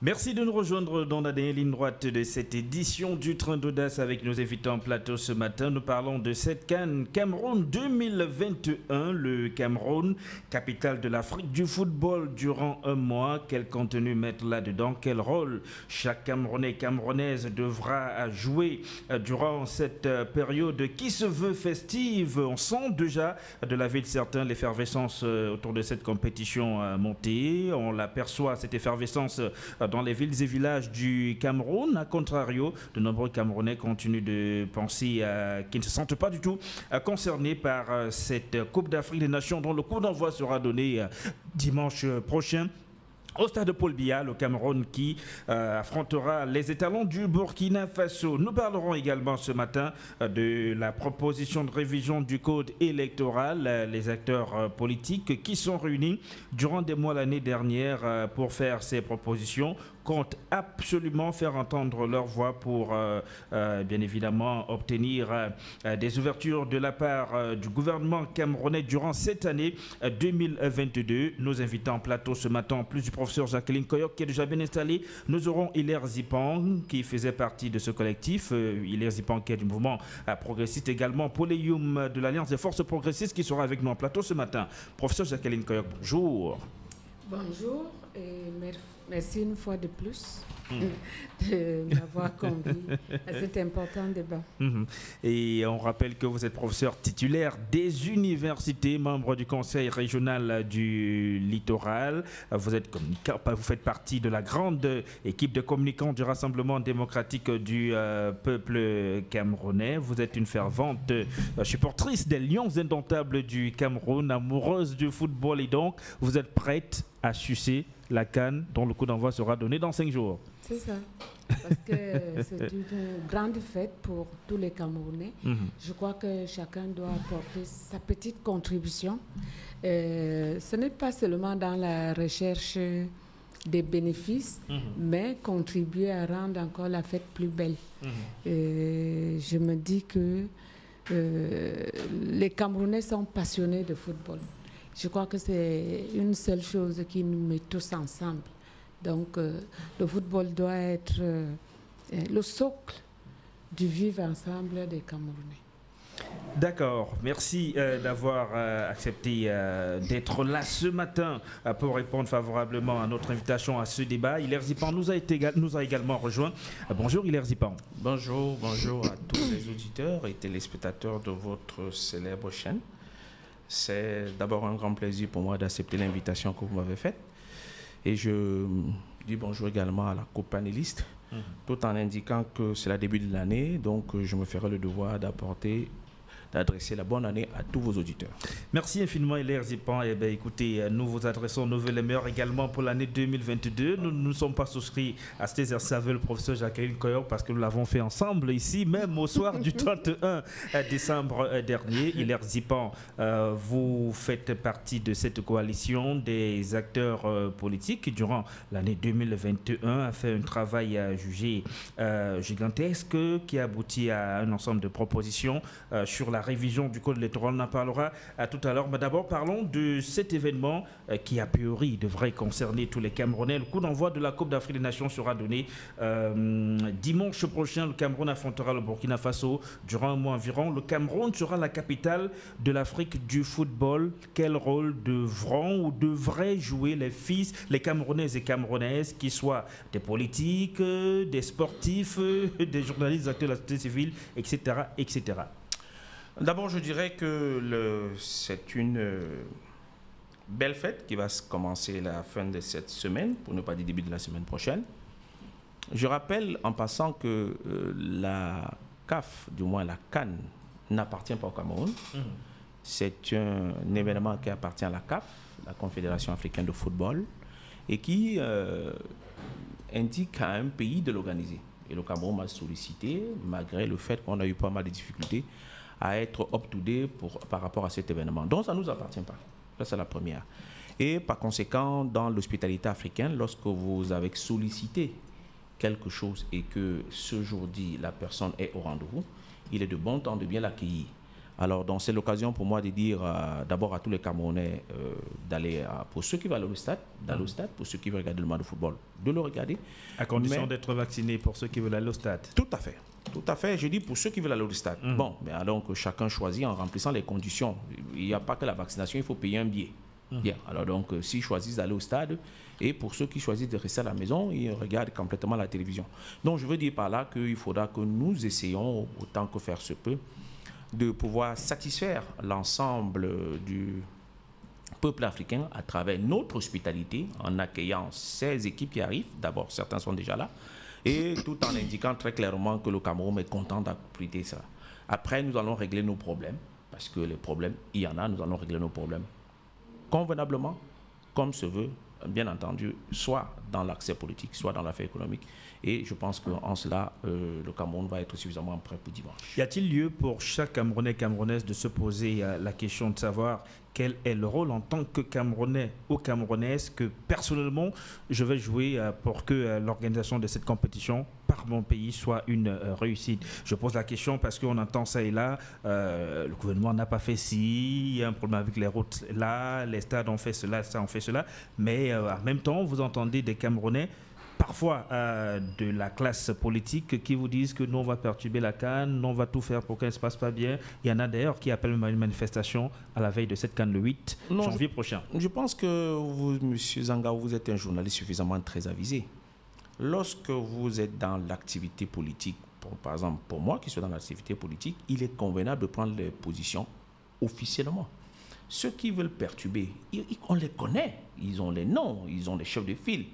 Merci de nous rejoindre dans la dernière ligne droite de cette édition du Train d'Audace avec nos invités en plateau ce matin. Nous parlons de cette CAN Cameroun 2021. Le Cameroun, capitale de l'Afrique du football durant un mois. Quel contenu mettre là-dedans? Quel rôle chaque Camerounais et Camerounaise devra jouer durant cette période qui se veut festive? On sent déjà de la vie de certains l'effervescence autour de cette compétition montée. On l'aperçoit, cette effervescence dans les villes et villages du Cameroun. A contrario, de nombreux Camerounais continuent de penser qu'ils ne se sentent pas du tout concernés par cette Coupe d'Afrique des Nations dont le coup d'envoi sera donné dimanche prochain au stade Paul Biya, le Cameroun qui affrontera les étalons du Burkina Faso. Nous parlerons également ce matin de la proposition de révision du code électoral. Les acteurs politiques qui sont réunis durant des mois l'année dernière pour faire ces propositions comptent absolument faire entendre leur voix pour bien évidemment obtenir des ouvertures de la part du gouvernement camerounais durant cette année 2022. Nos invités en plateau ce matin, en plus du professeur Jacqueline Koyok qui est déjà bien installé, nous aurons Hilaire Zipan qui faisait partie de ce collectif. Hilaire Zipan qui est du mouvement progressiste également, Poléium de l'Alliance des forces progressistes qui sera avec nous en plateau ce matin. Professeur Jacqueline Koyok, bonjour. Bonjour et merci une fois de plus de m'avoir convié à cet important débat. Et on rappelle que vous êtes professeur titulaire des universités, membre du conseil régional du littoral. Vous faites partie de la grande équipe de communicants du Rassemblement démocratique du peuple camerounais. Vous êtes une fervente supportrice des Lions indomptables du Cameroun, amoureuse du football et donc vous êtes prête à sucer la CAN dont le coup d'envoi sera donné dans 5 jours. C'est ça, parce que c'est une grande fête pour tous les Camerounais. Je crois que chacun doit apporter sa petite contribution. Ce n'est pas seulement dans la recherche des bénéfices, mais contribuer à rendre encore la fête plus belle. Je me dis que les Camerounais sont passionnés de football. Je crois que c'est une seule chose qui nous met tous ensemble. Donc, le football doit être le socle du vivre ensemble des Camerounais. D'accord, merci d'avoir accepté d'être là ce matin pour répondre favorablement à notre invitation à ce débat. Hilaire Zipan nous a également rejoint. Bonjour Hilaire Zipan. Bonjour à tous les auditeurs et téléspectateurs de votre célèbre chaîne. C'est d'abord un grand plaisir pour moi d'accepter l'invitation que vous m'avez faite. Et je dis bonjour également à la co-panéliste, tout en indiquant que c'est le début de l'année, donc je me ferai le devoir d'adresser la bonne année à tous vos auditeurs. Merci infiniment Hilaire Zipan. Eh bien, écoutez, nous vous adressons nos vœux les meilleurs également pour l'année 2022. Nous ne sommes pas souscrits à cet exercice avec le professeur Jacqueline Koyok parce que nous l'avons fait ensemble ici, même au soir du 31 décembre dernier. Hilaire Zipan, vous faites partie de cette coalition des acteurs politiques qui, durant l'année 2021, a fait un travail jugé gigantesque qui aboutit à un ensemble de propositions sur la révision du code électoral. On en parlera tout à l'heure. Mais d'abord, parlons de cet événement qui, a priori, devrait concerner tous les Camerounais. Le coup d'envoi de la Coupe d'Afrique des Nations sera donné dimanche prochain. Le Cameroun affrontera le Burkina Faso durant un mois environ. Le Cameroun sera la capitale de l'Afrique du football. Quel rôle devront ou devraient jouer les Camerounaises et Camerounaises, qui soient des politiques, des sportifs, des journalistes, des acteurs de la société civile, etc., etc. D'abord, je dirais que c'est une belle fête qui va commencer la fin de cette semaine, pour ne pas dire début de la semaine prochaine. Je rappelle en passant que la CAF, du moins la CAN, n'appartient pas au Cameroun. C'est un événement qui appartient à la CAF, la Confédération africaine de football, et qui indique à un pays de l'organiser. Et le Cameroun m'a sollicité, malgré le fait qu'on a eu pas mal de difficultés à être up-to-date par rapport à cet événement. Donc, ça ne nous appartient pas. Ça, c'est la première. Et par conséquent, dans l'hospitalité africaine, lorsque vous avez sollicité quelque chose et que ce jour-ci, la personne est au rendez-vous, il est de bon temps de bien l'accueillir. Alors, donc, c'est l'occasion pour moi de dire d'abord à tous les Camerounais d'aller, pour ceux qui veulent aller au stade, d'aller au stade, pour ceux qui veulent regarder le match de football, de le regarder. À condition d'être vacciné pour ceux qui veulent aller au stade. Tout à fait. Tout à fait. Je dis pour ceux qui veulent aller au stade. Bon, mais alors que chacun choisit en remplissant les conditions. Il n'y a pas que la vaccination, il faut payer un billet. Bien. Alors donc, s'ils choisissent d'aller au stade, et pour ceux qui choisissent de rester à la maison, ils regardent complètement la télévision. Donc, je veux dire par là qu'il faudra que nous essayions, autant que faire se peut, de pouvoir satisfaire l'ensemble du peuple africain à travers notre hospitalité, en accueillant ces équipes qui arrivent. D'abord, certains sont déjà là, et tout en indiquant très clairement que le Cameroun est content d'abriter ça. Après, nous allons régler nos problèmes, parce que les problèmes, il y en a, nous allons régler nos problèmes convenablement, comme se veut, bien entendu, soit dans l'accès politique, soit dans l'affaire économique. Et je pense qu'en cela, le Cameroun va être suffisamment prêt pour dimanche. Y a-t-il lieu pour chaque Camerounais et Camerounaise de se poser la question de savoir quel est le rôle en tant que Camerounais ou Camerounaise que personnellement je vais jouer pour que l'organisation de cette compétition par mon pays soit une réussite? Je pose la question parce qu'on entend ça et là, le gouvernement n'a pas fait ci, il y a un problème avec les routes là, les stades ont fait cela, ça ont fait cela, mais en même temps vous entendez des Camerounais parfois de la classe politique qui vous disent que nous on va perturber la CAN, nous on va tout faire pour qu'elle ne se passe pas bien. Il y en a d'ailleurs qui appellent une manifestation à la veille de cette CAN le 8 janvier prochain. Je pense que vous, M. Zanga, vous êtes un journaliste suffisamment très avisé. Lorsque vous êtes dans l'activité politique, par exemple pour moi qui suis dans l'activité politique, il est convenable de prendre les positions officiellement. Ceux qui veulent perturber, on les connaît, ils ont les noms, ils ont les chefs de file.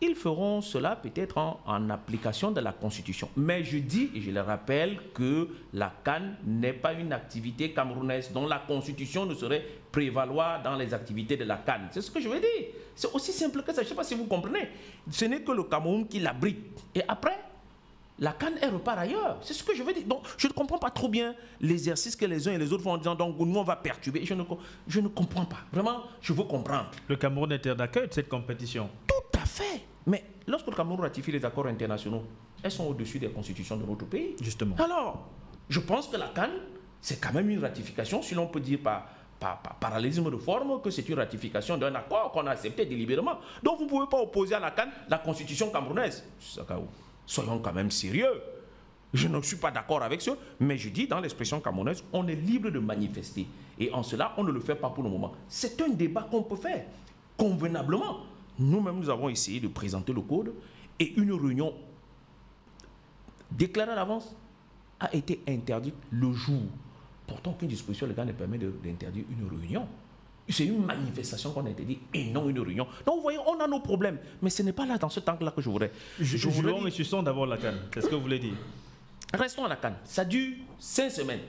Ils feront cela peut-être en application de la Constitution. Mais je dis, et je le rappelle, que la CAN n'est pas une activité camerounaise dont la Constitution ne saurait prévaloir dans les activités de la CAN. C'est ce que je veux dire. C'est aussi simple que ça. Je ne sais pas si vous comprenez. Ce n'est que le Cameroun qui l'abrite. Et après, la CAN, elle repart ailleurs. C'est ce que je veux dire. Donc, je ne comprends pas trop bien l'exercice que les uns et les autres font en disant donc nous, on va perturber. Je ne comprends pas. Vraiment, je veux comprendre. Le Cameroun est terre d'accueil de cette compétition. Tout à fait. Mais lorsque le Cameroun ratifie les accords internationaux, elles sont au-dessus des constitutions de notre pays. Justement. Alors, je pense que la CAN, c'est quand même une ratification, si l'on peut dire par parallélisme de forme, que c'est une ratification d'un accord qu'on a accepté délibérément. Donc, vous ne pouvez pas opposer à la CAN la constitution camerounaise. Soyons quand même sérieux. Je ne suis pas d'accord avec ça, mais je dis dans l'expression camerounaise, on est libre de manifester. Et en cela, on ne le fait pas pour le moment. C'est un débat qu'on peut faire convenablement. Nous-mêmes, nous avons essayé de présenter le code et une réunion déclarée à l'avance a été interdite le jour. Pourtant, aucune disposition légale ne permet d'interdire une réunion. C'est une manifestation qu'on a interdit et non une réunion. Donc, vous voyez, on a nos problèmes. Mais ce n'est pas là, dans ce temps-là, que je voudrais. Jouons et suçons d'abord la CAN. C'est ce que vous voulez dire. Restons à la CAN. Ça dure 5 semaines.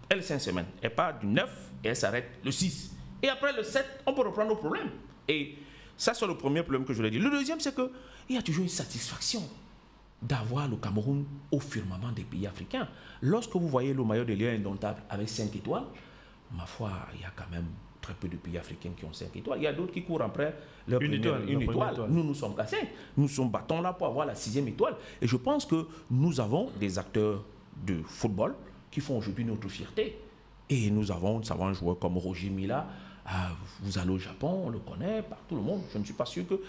Elle, 5 semaines. Elle part du 9 et elle s'arrête le 6. Et après le 7, on peut reprendre nos problèmes. Et ça, c'est le premier problème que je voulais dire. Le deuxième, c'est qu'il y a toujours une satisfaction d'avoir le Cameroun au firmament des pays africains. Lorsque vous voyez le maillot de Lion indomptable avec 5 étoiles, ma foi, il y a quand même très peu de pays africains qui ont 5 étoiles. Il y a d'autres qui courent après leur une étoile. Nous, nous sommes qu'à 5. Nous sommes battons là pour avoir la 6e étoile. Et je pense que nous avons des acteurs de football qui font aujourd'hui notre fierté. Et nous avons un joueur comme Roger Mila. Vous allez au Japon, on le connaît, par tout le monde. Je ne suis pas sûr que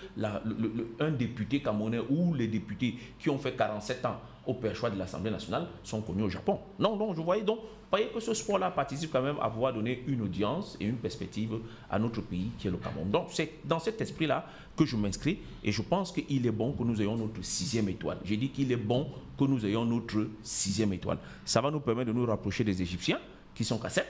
un député camerounais ou les députés qui ont fait 47 ans au perchoir de l'Assemblée nationale sont connus au Japon. Non, je voyais donc, voyez que ce sport-là participe quand même à pouvoir donner une audience et une perspective à notre pays qui est le Cameroun. Donc c'est dans cet esprit-là que je m'inscris et je pense qu'il est bon que nous ayons notre 6e étoile. J'ai dit qu'il est bon que nous ayons notre 6e étoile. Ça va nous permettre de nous rapprocher des Égyptiens qui sont qu'à 7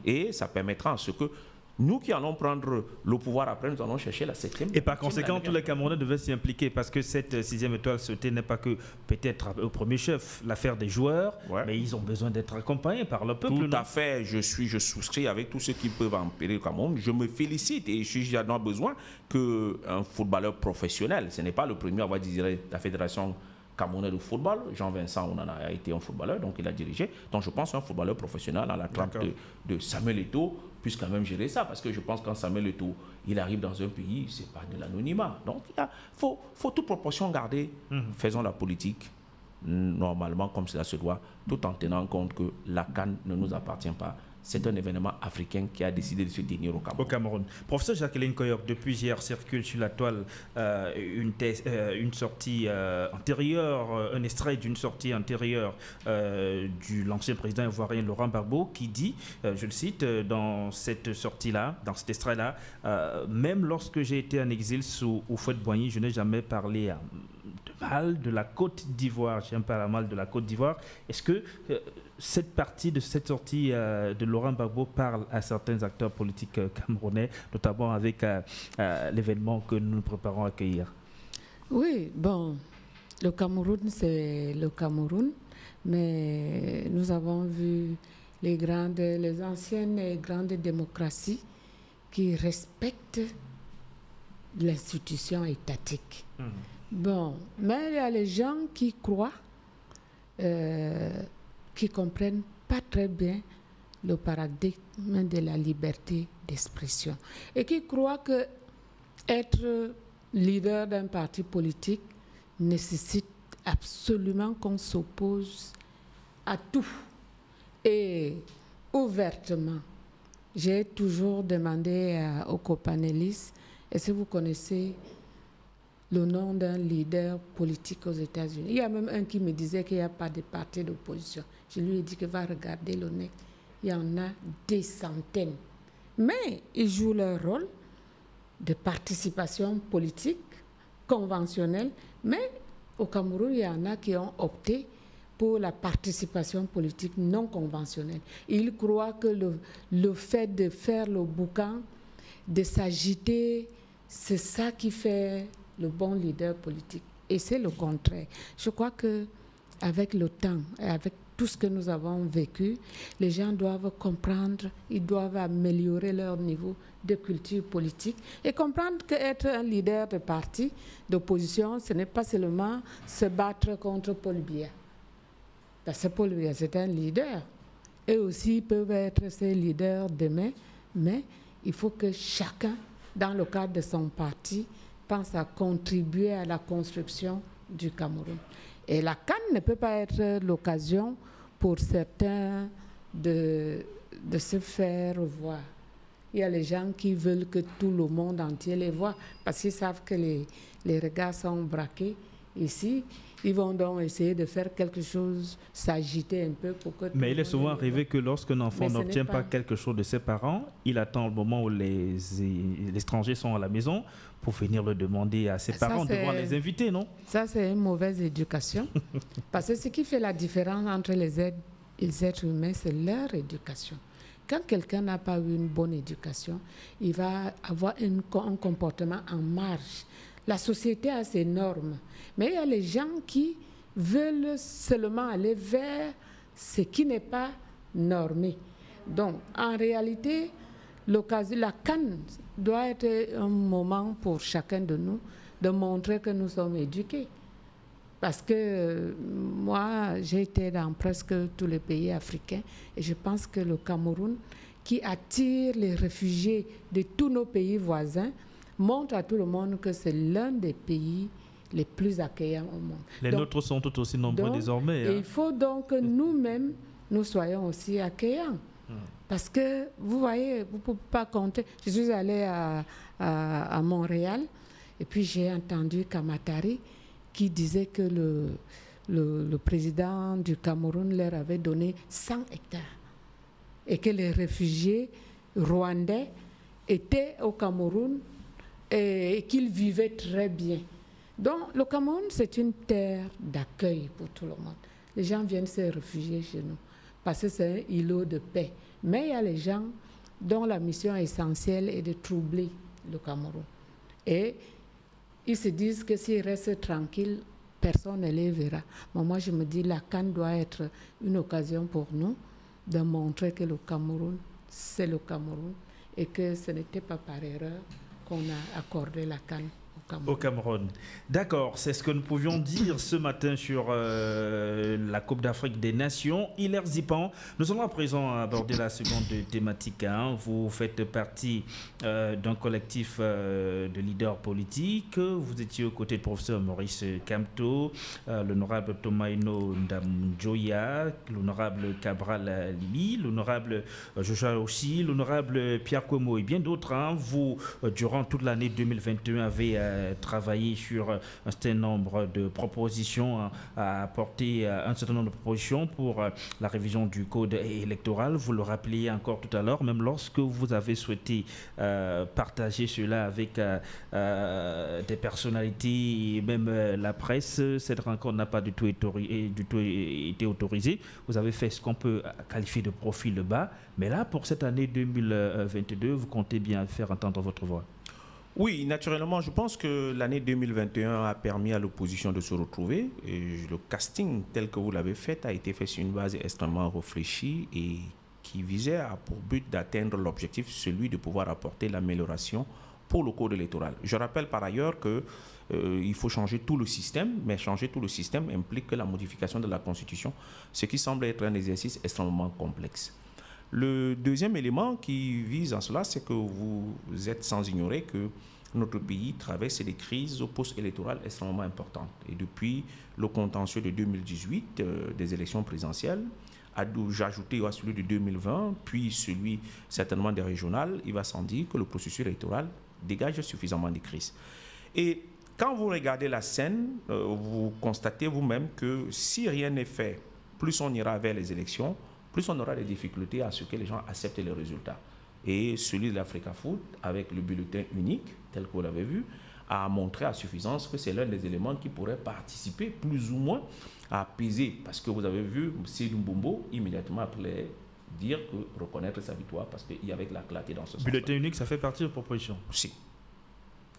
et ça permettra à ce que nous qui allons prendre le pouvoir après, nous allons chercher la 7e. Et par conséquent, tous les Camerounais devaient s'y impliquer parce que cette 6e étoile sautée n'est pas que peut-être au premier chef l'affaire des joueurs, mais ils ont besoin d'être accompagnés par le peuple. Tout à fait, je souscris avec tous ceux qui peuvent empirer le Cameroun. Je me félicite et j'en ai besoin qu'un footballeur professionnel, ce n'est pas le premier à avoir dirigé la fédération camerounais de football. Jean-Vincent, on en a été un footballeur, donc il a dirigé. Donc je pense un footballeur professionnel dans la trappe de Samuel Eto'o puisse quand même gérer ça, parce que je pense que quand Samuel Eto'o, il arrive dans un pays, c'est pas de l'anonymat. Donc il faut toute proportion garder. Faisons la politique normalement comme cela se doit, tout en tenant compte que la CAN ne nous appartient pas. c'est un événement africain qui a décidé de se tenir au Cameroun. Professeur Jacqueline Koyok, depuis hier circule sur la toile une sortie antérieure, un extrait d'une sortie antérieure de l'ancien président ivoirien Laurent Gbagbo qui dit, je le cite, dans cette sortie-là, dans cet extrait-là, même lorsque j'ai été en exil sous Houphouët-Boigny, je n'ai jamais parlé de mal de la Côte d'Ivoire. J'aime pas mal de la Côte d'Ivoire. Est-ce que cette partie de cette sortie de Laurent Gbagbo parle à certains acteurs politiques camerounais, notamment avec l'événement que nous nous préparons à accueillir? Oui, bon, le Cameroun, c'est le Cameroun, mais nous avons vu les anciennes et grandes démocraties qui respectent l'institution étatique. Bon, mais il y a les gens qui croient, qui comprennent pas très bien le paradigme de la liberté d'expression et qui croient que être leader d'un parti politique nécessite absolument qu'on s'oppose à tout et ouvertement. J'ai toujours demandé aux copanélistes, est-ce que vous connaissez le nom d'un leader politique aux États-Unis? Il y a même un qui me disait qu'il n'y a pas de parti d'opposition. Je lui ai dit que va regarder le nez. Il y en a des centaines. Mais ils jouent leur rôle de participation politique conventionnelle. Mais au Cameroun, il y en a qui ont opté pour la participation politique non conventionnelle. Ils croient que le fait de faire le boucan, de s'agiter, c'est ça qui fait le bon leader politique. Et c'est le contraire. Je crois qu'avec le temps et avec tout ce que nous avons vécu, les gens doivent comprendre, ils doivent améliorer leur niveau de culture politique et comprendre qu'être un leader de parti d'opposition, ce n'est pas seulement se battre contre Paul Biya. Parce que Paul Biya, c'est un leader. Eux aussi peuvent être ces leaders demain, mais il faut que chacun, dans le cadre de son parti, pense à contribuer à la construction du Cameroun. Et la CAN ne peut pas être l'occasion pour certains de se faire voir. Il y a les gens qui veulent que tout le monde entier les voit parce qu'ils savent que les regards sont braqués ici. Ils vont donc essayer de faire quelque chose, s'agiter un peu pour que... Mais il est souvent arrivé que lorsqu'un enfant n'obtient pas quelque chose de ses parents, il attend le moment où les étrangers sont à la maison pour venir le demander à ses parents, devoir les inviter, non? Ça, c'est une mauvaise éducation. Parce que ce qui fait la différence entre les êtres humains, c'est leur éducation. Quand quelqu'un n'a pas eu une bonne éducation, il va avoir un comportement en marge. La société a ses normes, mais il y a les gens qui veulent seulement aller vers ce qui n'est pas normé. Donc, en réalité, la CAN doit être un moment pour chacun de nous de montrer que nous sommes éduqués. Parce que moi, j'ai été dans presque tous les pays africains et je pense que le Cameroun, qui attire les réfugiés de tous nos pays voisins, montre à tout le monde que c'est l'un des pays les plus accueillants au monde. Les nôtres sont tout aussi nombreux désormais. Il faut donc que nous-mêmes, nous soyons aussi accueillants. Parce que, vous voyez, vous ne pouvez pas compter. Je suis allée à Montréal et puis j'ai entendu Kamatari qui disait que le président du Cameroun leur avait donné 100 hectares et que les réfugiés rwandais étaient au Cameroun et qu'ils vivaient très bien. Donc, le Cameroun, c'est une terre d'accueil pour tout le monde. Les gens viennent se réfugier chez nous parce que c'est un îlot de paix. Mais il y a les gens dont la mission essentielle est de troubler le Cameroun. Et ils se disent que s'ils restent tranquilles, personne ne les verra. Mais moi, je me dis, la CAN doit être une occasion pour nous de montrer que le Cameroun, c'est le Cameroun et que ce n'était pas par erreur qu'on a accordé la CAN au Cameroun. Au Cameroun. D'accord, c'est ce que nous pouvions dire ce matin sur la Coupe d'Afrique des Nations. Hilaire Zipan, nous allons à présent aborder la seconde thématique. Vous faites partie d'un collectif de leaders politiques. Vous étiez aux côtés du professeur Maurice Kamto, l'honorable Thomaino Ndamjoya, l'honorable Cabral Lili, l'honorable Joshua aussi, l'honorable Pierre Kouemo et bien d'autres. Vous, durant toute l'année 2021, avez travaillé sur un certain nombre de propositions, à apporter un certain nombre de propositions pour la révision du code électoral. Vous le rappeliez encore tout à l'heure, même lorsque vous avez souhaité partager cela avec des personnalités et même la presse, cette rencontre n'a pas du tout été autorisée. Vous avez fait ce qu'on peut qualifier de profil bas, mais là, pour cette année 2022, vous comptez bien faire entendre votre voix. Oui, naturellement, je pense que l'année 2021 a permis à l'opposition de se retrouver. Et le casting tel que vous l'avez fait a été fait sur une base extrêmement réfléchie et qui visait pour but d'atteindre l'objectif, celui de pouvoir apporter l'amélioration pour le code électoral. Je rappelle par ailleurs que il faut changer tout le système, mais changer tout le système implique la modification de la Constitution, ce qui semble être un exercice extrêmement complexe. Le deuxième élément qui vise en cela, c'est que vous êtes sans ignorer que notre pays traverse des crises post-électorales extrêmement importantes. Et depuis le contentieux de 2018, des élections présidentielles, j'ajoutais à celui de 2020, puis celui certainement des régionales, il va sans dire que le processus électoral dégage suffisamment de crises. Et quand vous regardez la scène, vous constatez vous-même que si rien n'est fait, plus on ira vers les élections, plus on aura des difficultés à ce que les gens acceptent les résultats. Et celui de l'Africafoot, avec le bulletin unique, tel que vous l'avez vu, a montré à suffisance que c'est l'un des éléments qui pourrait participer plus ou moins à apaiser. Parce que vous avez vu, Seydou Mbombo, immédiatement après dire que reconnaître sa victoire, parce qu'il y avait de la clarté dans ce sens. Bulletin unique, ça fait partie de la proposition. Si.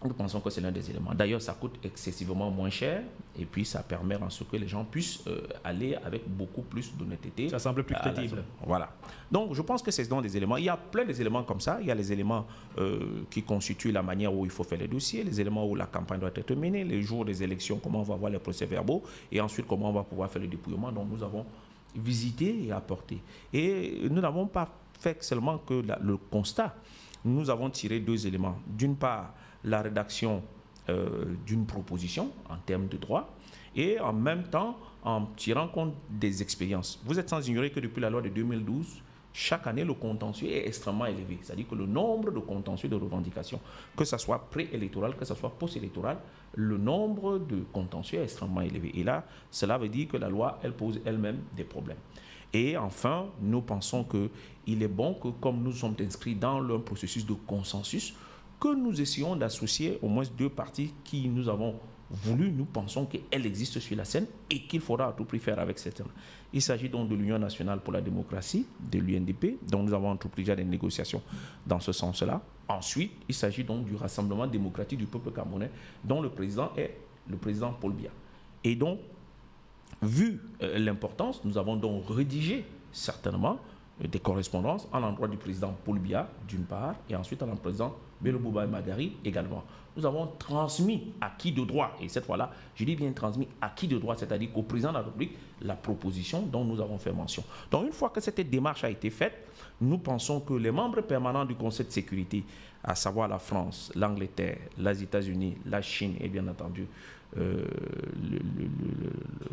Nous pensons que c'est l'un des éléments. D'ailleurs, ça coûte excessivement moins cher et puis ça permet en ce que les gens puissent aller avec beaucoup plus d'honnêteté. Ça semble plus crédible. Voilà. Donc, je pense que c'est dans des éléments. Il y a plein d'éléments comme ça. Il y a les éléments qui constituent la manière où il faut faire les dossiers, les éléments où la campagne doit être menée, les jours des élections, comment on va voir les procès-verbaux et ensuite comment on va pouvoir faire le dépouillement. Donc, nous avons visité et apporté. Et nous n'avons pas fait seulement que le constat. Nous avons tiré deux éléments. D'une part, la rédaction d'une proposition en termes de droit et en même temps en tirant compte des expériences. Vous êtes sans ignorer que depuis la loi de 2012, chaque année le contentieux est extrêmement élevé. C'est-à-dire que le nombre de contentieux de revendications, que ce soit pré-électoral, que ce soit post-électoral, le nombre de contentieux est extrêmement élevé. Et là, cela veut dire que la loi, elle pose elle-même des problèmes. Et enfin, nous pensons qu'il est bon que comme nous sommes inscrits dans le processus de consensus, que nous essayons d'associer au moins deux parties qui nous avons voulu, nous pensons qu'elles existent sur la scène et qu'il faudra à tout prix faire avec certaines. Il s'agit donc de l'Union nationale pour la démocratie, de l'UNDP, dont nous avons entrepris déjà des négociations dans ce sens-là. Ensuite, il s'agit donc du Rassemblement démocratique du peuple camerounais, dont le président est le président Paul Biya. Et donc, vu l'importance, nous avons donc rédigé certainement des correspondances à l'endroit du président Paul Biya, d'une part, et ensuite à l'endroit du président Bello Bouba Magari également. Nous avons transmis à qui de droit, et cette fois-là, je dis bien transmis à qui de droit, c'est-à-dire qu'au président de la République, la proposition dont nous avons fait mention. Donc une fois que cette démarche a été faite, nous pensons que les membres permanents du Conseil de sécurité, à savoir la France, l'Angleterre, les États-Unis, la Chine et bien entendu,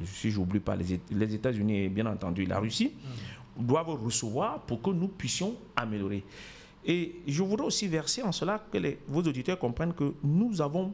si je n'oublie pas les États-Unis et bien entendu la Russie, doivent recevoir pour que nous puissions améliorer. Et je voudrais aussi verser en cela que vos auditeurs comprennent que nous avons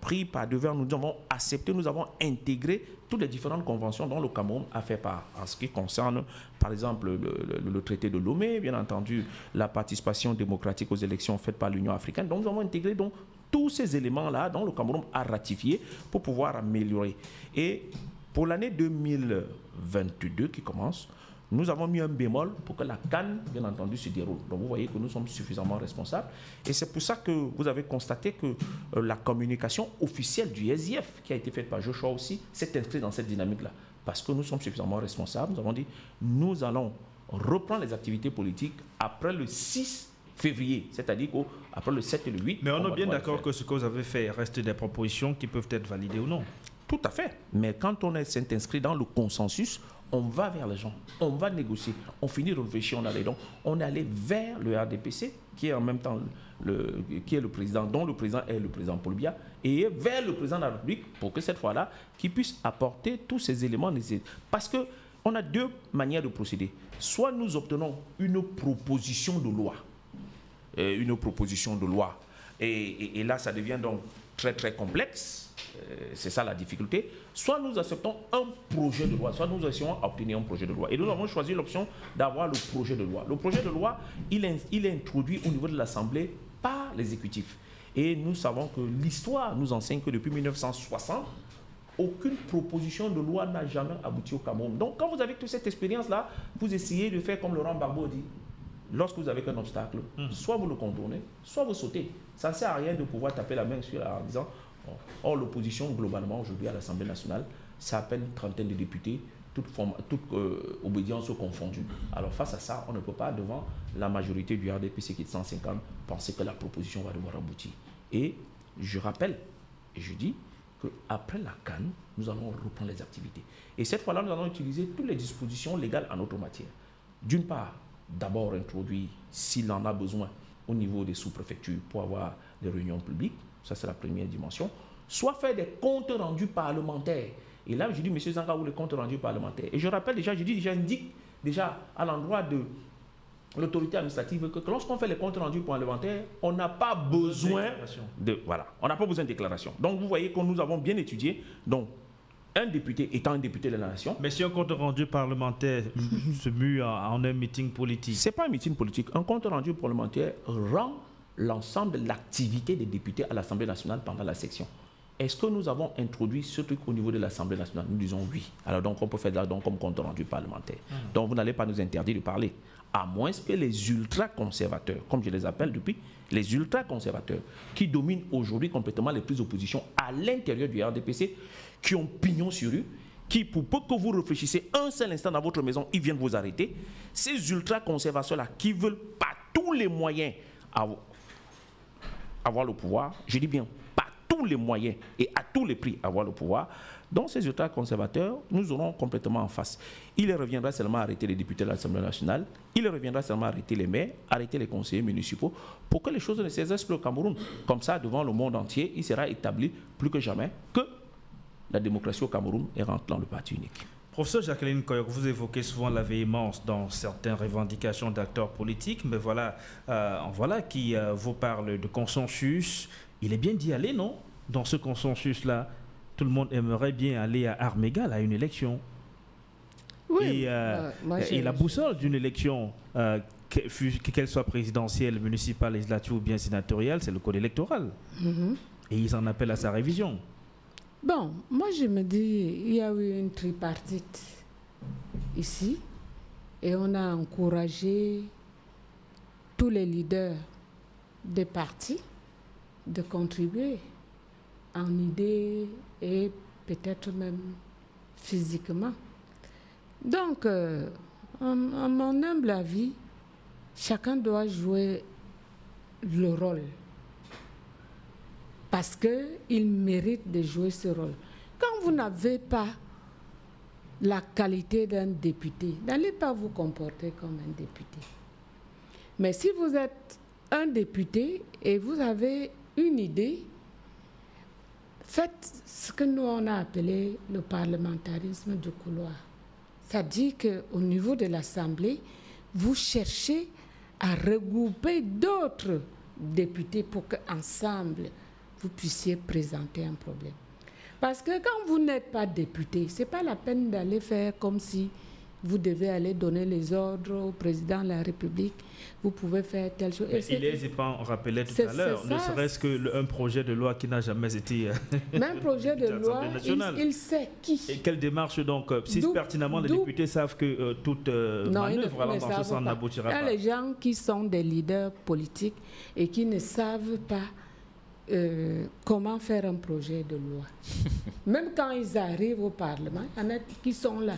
pris par devers, nous avons accepté, nous avons intégré toutes les différentes conventions dont le Cameroun a fait part. En ce qui concerne, par exemple, le traité de Lomé, bien entendu, la participation démocratique aux élections faites par l'Union africaine. Donc nous avons intégré donc, tous ces éléments-là dont le Cameroun a ratifié pour pouvoir améliorer. Et pour l'année 2022 qui commence, nous avons mis un bémol pour que la CAN, bien entendu, se déroule. Donc vous voyez que nous sommes suffisamment responsables. Et c'est pour ça que vous avez constaté que la communication officielle du SIF, qui a été faite par Joshua aussi, s'est inscrite dans cette dynamique-là. Parce que nous sommes suffisamment responsables. Nous avons dit, nous allons reprendre les activités politiques après le 6 février, c'est-à-dire qu'après le 7 et le 8... Mais on est bien d'accord que ce que vous avez fait reste des propositions qui peuvent être validées ou non. Tout à fait. Mais quand on s'est inscrit dans le consensus, on va vers les gens, on va négocier, on finit de réfléchir, on est allé vers le RDPC, qui est en même temps qui est le président, dont le président est le président Paul Biya, et vers le président de la République pour que cette fois-là, qu'il puisse apporter tous ces éléments nécessaires. Parce qu'on a deux manières de procéder. Soit nous obtenons une proposition de loi, et là ça devient donc très très complexe. C'est ça la difficulté. Soit nous acceptons un projet de loi, soit nous essayons d'obtenir un projet de loi. Et nous avons choisi l'option d'avoir le projet de loi. Le projet de loi, il est introduit au niveau de l'Assemblée par l'exécutif. Et nous savons que l'histoire nous enseigne que depuis 1960, aucune proposition de loi n'a jamais abouti au Cameroun. Donc quand vous avez toute cette expérience-là, vous essayez de faire comme Laurent Gbagbo dit. Lorsque vous avez un obstacle, soit vous le contournez, soit vous sautez. Ça ne sert à rien de pouvoir taper la main sur la en disant... Or, l'opposition, globalement, aujourd'hui, à l'Assemblée nationale, c'est à peine une trentaine de députés, toute obédience confondue. Alors, face à ça, on ne peut pas, devant la majorité du RDPC qui est de 150, penser que la proposition va devoir aboutir. Et je rappelle, et je dis, qu'après la CAN, nous allons reprendre les activités. Et cette fois-là, nous allons utiliser toutes les dispositions légales en notre matière. D'une part, d'abord introduire, s'il en a besoin, au niveau des sous-préfectures pour avoir des réunions publiques. Ça, c'est la première dimension. Soit faire des comptes rendus parlementaires. Et là, je dis, M. Zanga, où les comptes rendus parlementaires. Et je rappelle déjà, j'indique déjà à l'endroit de l'autorité administrative que lorsqu'on fait les comptes rendus parlementaires, on n'a pas besoin de... Voilà, on n'a pas besoin de déclaration. Donc, vous voyez que nous avons bien étudié. Donc, un député étant un député de la nation... Mais si un compte rendu parlementaire se mue en un meeting politique... Ce n'est pas un meeting politique. Un compte rendu parlementaire rend l'ensemble de l'activité des députés à l'Assemblée nationale pendant la section. Est-ce que nous avons introduit ce truc au niveau de l'Assemblée nationale? Nous disons oui. Alors donc on peut faire là donc comme compte rendu parlementaire. Donc vous n'allez pas nous interdire de parler. À moins que les ultra-conservateurs, comme je les appelle depuis, les ultra-conservateurs qui dominent aujourd'hui complètement les prises d'opposition à l'intérieur du RDPC, qui ont pignon sur rue, qui, pour peu que vous réfléchissez un seul instant dans votre maison, ils viennent vous arrêter. Ces ultra-conservateurs-là qui veulent par tous les moyens avoir le pouvoir, je dis bien par tous les moyens et à tous les prix avoir le pouvoir, donc ces ultra-conservateurs, nous aurons complètement en face. Il reviendra seulement à arrêter les députés de l'Assemblée nationale, il reviendra seulement à arrêter les maires, arrêter les conseillers municipaux, pour que les choses ne cessent plus au Cameroun. Comme ça, devant le monde entier, il sera établi plus que jamais que la démocratie au Cameroun est rentrée dans le parti unique. Professeur Jacqueline Koyok, vous évoquez souvent la véhémence dans certaines revendications d'acteurs politiques, mais voilà qui vous parle de consensus. Il est bien d'y aller, non? Dans ce consensus-là, tout le monde aimerait bien aller à armes égales à une élection. Oui. Et la boussole d'une élection, qu'elle soit présidentielle, municipale, législative ou bien sénatoriale, c'est le code électoral. Et ils en appellent à sa révision. Bon, moi je me dis, il y a eu une tripartite ici et on a encouragé tous les leaders des partis de contribuer en idées et peut-être même physiquement. Donc, à mon humble avis, chacun doit jouer le rôle. Parce qu'il mérite de jouer ce rôle. Quand vous n'avez pas la qualité d'un député, n'allez pas vous comporter comme un député. Mais si vous êtes un député et vous avez une idée, faites ce que nous on a appelé le parlementarisme du couloir. C'est-à-dire qu'au niveau de l'Assemblée, vous cherchez à regrouper d'autres députés pour qu'ensemble, vous puissiez présenter un problème. Parce que quand vous n'êtes pas député, ce n'est pas la peine d'aller faire comme si vous devez aller donner les ordres au président de la République. Vous pouvez faire telle chose. Il rappelait tout à l'heure, ne serait-ce qu'un projet de loi qui n'a jamais été... Mais un projet de loi, il sait qui. Et quelle démarche donc, si pertinemment les députés savent que toute manœuvre allant dans ce sens n'aboutira pas. Il y a les gens qui sont des leaders politiques et qui ne savent pas comment faire un projet de loi. Même quand ils arrivent au Parlement, il y en a qui sont là.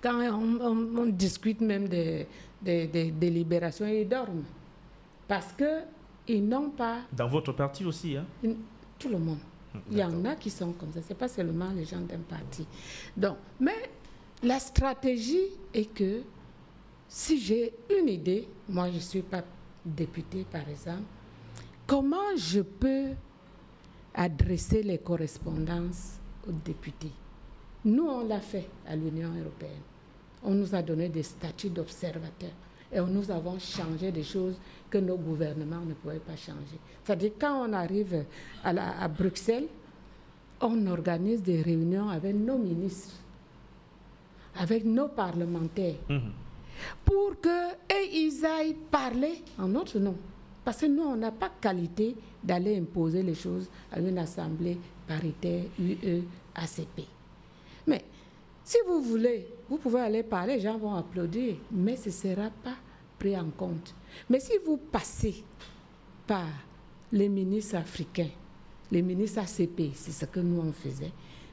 Quand on discute même des délibérations, ils dorment. Parce qu'ils n'ont pas... Dans votre parti aussi, hein? Tout le monde. Il y en a qui sont comme ça. Ce n'est pas seulement les gens d'un parti. Donc, mais la stratégie est que si j'ai une idée, moi je ne suis pas députée par exemple, comment je peux adresser les correspondances aux députés? Nous, on l'a fait à l'Union européenne. On nous a donné des statuts d'observateurs et nous avons changé des choses que nos gouvernements ne pouvaient pas changer. C'est-à-dire quand on arrive à Bruxelles, on organise des réunions avec nos ministres, avec nos parlementaires, pour qu'ils aillent parler en notre nom. Parce que nous, on n'a pas qualité d'aller imposer les choses à une assemblée paritaire UE-ACP. Mais si vous voulez, vous pouvez aller parler, les gens vont applaudir, mais ce ne sera pas pris en compte. Mais si vous passez par les ministres africains, les ministres ACP, c'est ce que nous on faisait,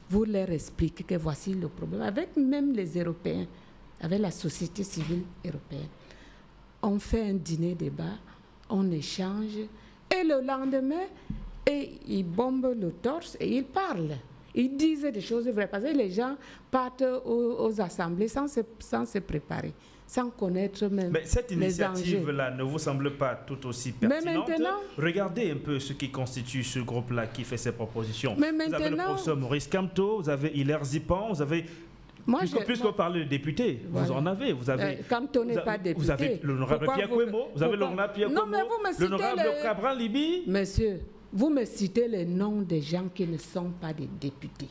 vous leur expliquez que voici le problème, avec même les Européens, avec la société civile européenne. On fait un dîner-débat, on échange, et le lendemain, ils bombent le torse et ils parlent. Ils disent des choses vraies, parce que les gens partent aux assemblées sans se préparer, sans connaître même les enjeux. Mais cette initiative-là ne vous semble pas tout aussi pertinente? Regardez un peu ce qui constitue ce groupe-là qui fait ces propositions. Vous avez le professeur Maurice Kamto, vous avez Hilaire Zipan, vous avez... Puisqu'on parle de députés, voilà. Vous en avez. Kamto n'est pas député. Vous avez l'honorable Pierre Kwemo, vous avez l'honorable Pierre Kwemo, l'honorable Cabral Libi. Monsieur, vous me citez les noms des gens qui ne sont pas des députés.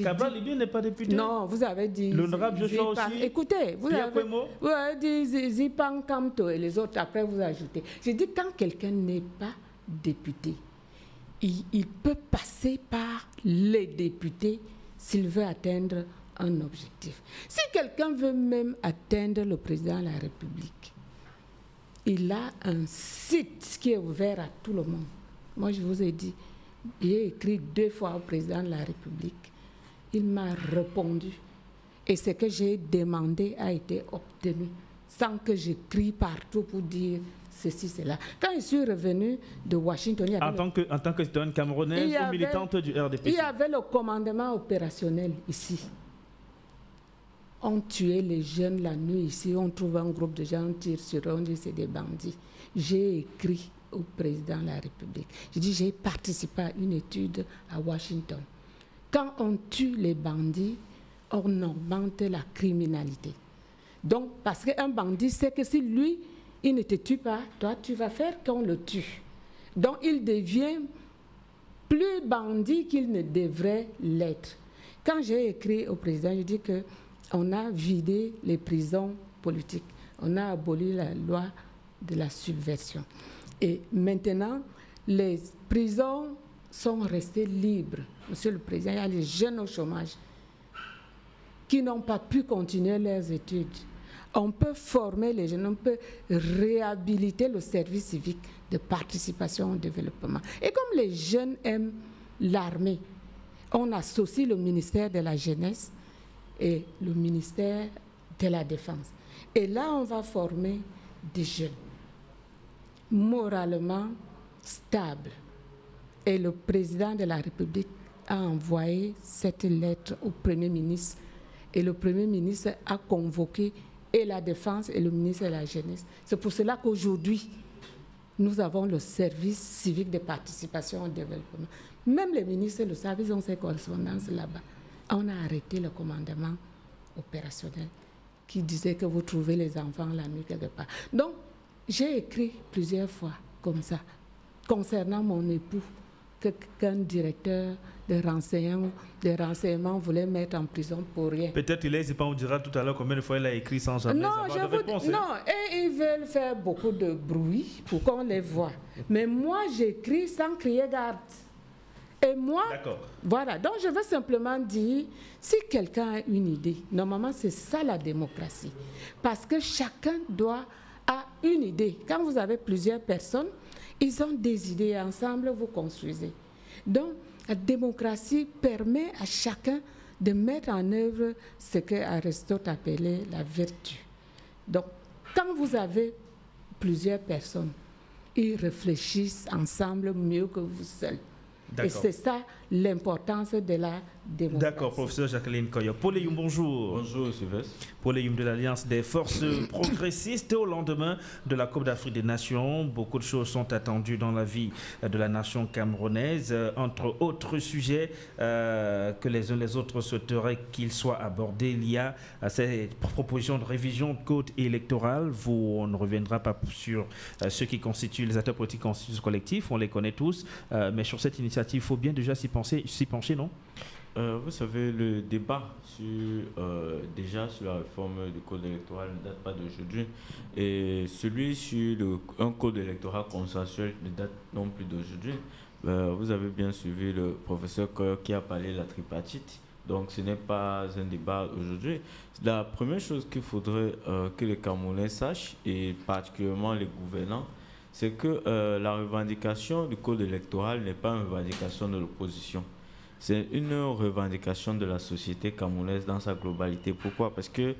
Cabral Libi n'est pas député? Non, vous avez dit... L'honorable Joshua aussi. Écoutez, vous avez dit Zipan, Kamto et les autres, après vous ajoutez. J'ai dit quand quelqu'un n'est pas député, il peut passer par les députés s'il veut atteindre un objectif. Si quelqu'un veut même atteindre le président de la République, il a un site qui est ouvert à tout le monde. Moi, je vous ai dit, j'ai écrit 2 fois au président de la République. Il m'a répondu. Et ce que j'ai demandé a été obtenu, sans que je crie partout pour dire ceci, cela. Quand je suis revenue de Washington... En tant que citoyenne camerounaise ou militante du RDPC? Il y avait le commandement opérationnel ici. On tuait les jeunes la nuit ici, on trouve un groupe de gens, on tire sur eux, on dit c'est des bandits. J'ai écrit au président de la République. J'ai dit j'ai participé à une étude à Washington. Quand on tue les bandits, on augmente la criminalité. Donc, parce qu'un bandit sait que si lui, il ne te tue pas, toi, tu vas faire qu'on le tue. Donc, il devient plus bandit qu'il ne devrait l'être. Quand j'ai écrit au président, je dis que on a vidé les prisons politiques. On a aboli la loi de la subversion. Et maintenant, les prisons sont restées libres. Monsieur le Président, il y a les jeunes au chômage qui n'ont pas pu continuer leurs études. On peut former les jeunes, on peut réhabiliter le service civique de participation au développement. Et comme les jeunes aiment l'armée, on associe le ministère de la Jeunesse et le ministère de la Défense. Et là, on va former des jeunes moralement stables. Et le président de la République a envoyé cette lettre au Premier ministre. Et le Premier ministre a convoqué et la Défense et le ministre de la Jeunesse. C'est pour cela qu'aujourd'hui, nous avons le service civique de participation au développement. Même les ministres le savent, ils ont ces correspondances là-bas. On a arrêté le commandement opérationnel qui disait que vous trouvez les enfants la nuit quelque part. Donc, j'ai écrit plusieurs fois comme ça, concernant mon époux, qu'un directeur de renseignement voulait mettre en prison pour rien. Peut-être on dira tout à l'heure combien de fois il a écrit sans jamais avoir de réponse. Non, et ils veulent faire beaucoup de bruit pour qu'on les voit. Mais moi, j'écris sans crier garde. Et moi, voilà, donc je veux simplement dire, si quelqu'un a une idée, normalement c'est ça la démocratie. Parce que chacun a une idée. Quand vous avez plusieurs personnes, ils ont des idées et ensemble vous construisez. Donc la démocratie permet à chacun de mettre en œuvre ce que Aristote appelait la vertu. Donc quand vous avez plusieurs personnes, ils réfléchissent ensemble mieux que vous seuls. Et c'est ça l'importance de la démocratie. D'accord, professeur Jacqueline Koyo. Paul Eyum, bonjour. Bonjour, Sylvestre. Paul Eyum de l'Alliance des forces progressistes. Au lendemain de la Coupe d'Afrique des Nations, beaucoup de choses sont attendues dans la vie de la nation camerounaise. Entre autres sujets que les uns les autres souhaiteraient qu'ils soient abordés, il y a cette proposition de révision de code électoral. On ne reviendra pas sur ceux qui constituent les acteurs politiques constituent ce collectif, on les connaît tous. Mais sur cette initiative, il faut bien déjà s'y pencher, non? Vous savez, le débat déjà sur la réforme du code électoral ne date pas d'aujourd'hui. Et celui sur un code électoral consensuel ne date non plus d'aujourd'hui. Vous avez bien suivi le professeur qui a parlé de la tripartite. Donc ce n'est pas un débat aujourd'hui. La première chose qu'il faudrait que les Camerounais sachent, et particulièrement les gouvernants, c'est que la revendication du code électoral n'est pas une revendication de l'opposition. C'est une revendication de la société camerounaise dans sa globalité. Pourquoi? Parce que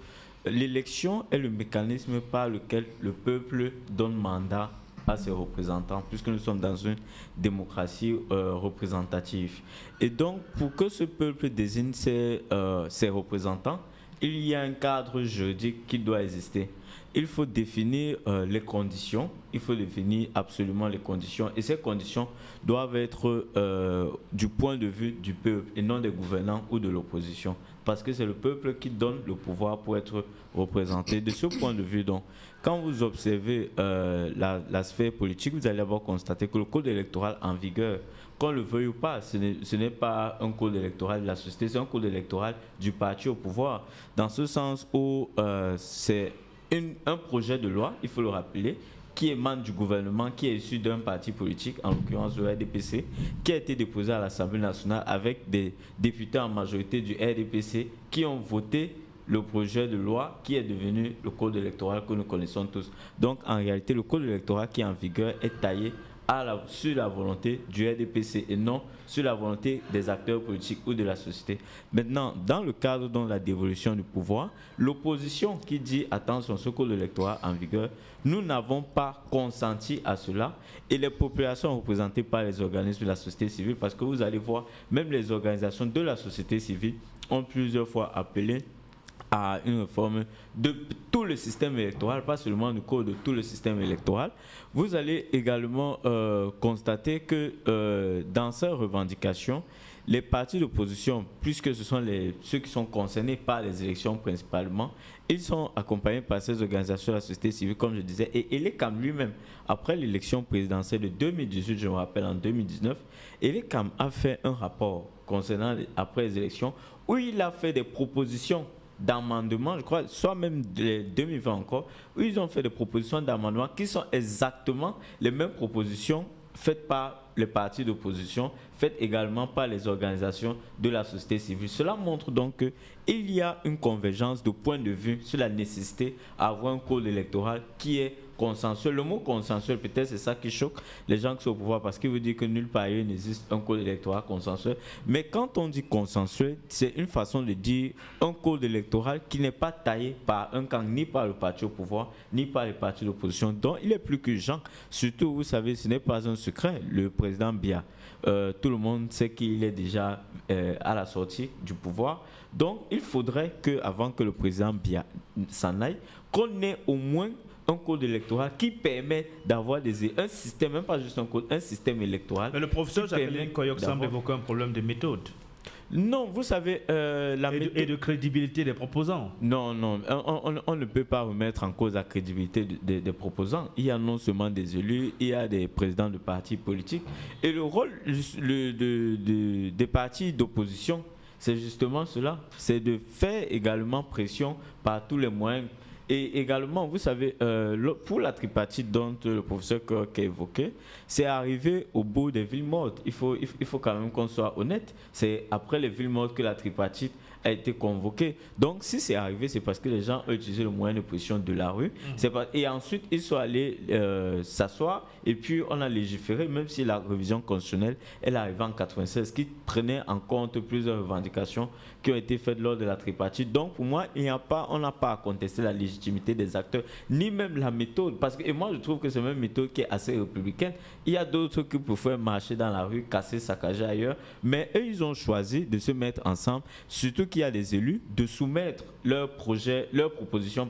l'élection est le mécanisme par lequel le peuple donne mandat à ses représentants, puisque nous sommes dans une démocratie représentative. Et donc, pour que ce peuple désigne ses représentants, il y a un cadre juridique qui doit exister. Il faut définir les conditions, il faut définir absolument les conditions, et ces conditions doivent être du point de vue du peuple et non des gouvernants ou de l'opposition, parce que c'est le peuple qui donne le pouvoir pour être représenté. De ce point de vue, donc, quand vous observez la sphère politique, vous allez avoir constaté que le code électoral en vigueur, qu'on le veuille ou pas, ce n'est pas un code électoral de la société, c'est un code électoral du parti au pouvoir, dans ce sens où c'est un projet de loi, il faut le rappeler, qui émane du gouvernement, qui est issu d'un parti politique, en l'occurrence le RDPC, qui a été déposé à l'Assemblée nationale avec des députés en majorité du RDPC qui ont voté le projet de loi qui est devenu le code électoral que nous connaissons tous. Donc en réalité, le code électoral qui est en vigueur est taillé sur la volonté du RDPC et non sur la volonté des acteurs politiques ou de la société. Maintenant, dans le cadre de la dévolution du pouvoir, l'opposition qui dit « attention, ce code électoral en vigueur », nous n'avons pas consenti à cela, et les populations représentées par les organismes de la société civile, parce que vous allez voir, même les organisations de la société civile ont plusieurs fois appelé à une réforme de tout le système électoral, pas seulement du code, de tout le système électoral. Vous allez également constater que dans ces revendications, les partis d'opposition, puisque ce sont ceux qui sont concernés par les élections principalement, ils sont accompagnés par ces organisations de la société civile, comme je disais, et Elekam lui-même, après l'élection présidentielle de 2018, je me rappelle en 2019, Elekam a fait un rapport concernant après les élections, où il a fait des propositions d'amendements, je crois, soit même de 2020 encore, où ils ont fait des propositions d'amendements qui sont exactement les mêmes propositions faites par les partis d'opposition, faites également par les organisations de la société civile. Cela montre donc qu'il y a une convergence de point de vue sur la nécessité d'avoir un code électoral qui est consensuel. Le mot consensuel, peut-être c'est ça qui choque les gens qui sont au pouvoir, parce qu'il veut dire que nulle part ailleurs n'existe un code électoral consensuel. Mais quand on dit consensuel, c'est une façon de dire un code électoral qui n'est pas taillé par un camp, ni par le parti au pouvoir, ni par les partis d'opposition. Donc il est plus qu'urgent. Surtout, vous savez, ce n'est pas un secret. Le président Biya, tout le monde sait qu'il est déjà à la sortie du pouvoir. Donc il faudrait qu'avant que le président Biya s'en aille, qu'on ait au moins un code électoral qui permet d'avoir un système, même pas juste un code, un système électoral. Mais le professeur Jacqueline Koyok semble évoquer un problème de méthode. Non, vous savez, la méthode... Et de crédibilité des proposants. Non, on ne peut pas remettre en cause la crédibilité des proposants. Il y a non seulement des élus, il y a des présidents de partis politiques. Et le rôle des partis d'opposition, c'est justement cela. C'est de faire également pression par tous les moyens. Et également, vous savez, pour la tripartite dont le professeur Kirk a évoqué, c'est arrivé au bout des villes mortes. Il faut quand même qu'on soit honnête. C'est après les villes mortes que la tripartite a été convoquée. Donc, si c'est arrivé, c'est parce que les gens ont utilisé le moyen de pression de la rue. Et ensuite, ils sont allés s'asseoir et puis on a légiféré, même si la révision constitutionnelle, elle est arrivée en 1996, qui prenait en compte plusieurs revendications qui ont été faites lors de la tripartite. Donc, pour moi, on n'a pas à contester la légitimité légitimité des acteurs, ni même la méthode. Parce que, et moi, je trouve que c'est même une méthode qui est assez républicaine. Il y a d'autres qui préfèrent marcher dans la rue, casser, saccager ailleurs. Mais eux, ils ont choisi de se mettre ensemble, surtout qu'il y a des élus, de soumettre leur projet, leur proposition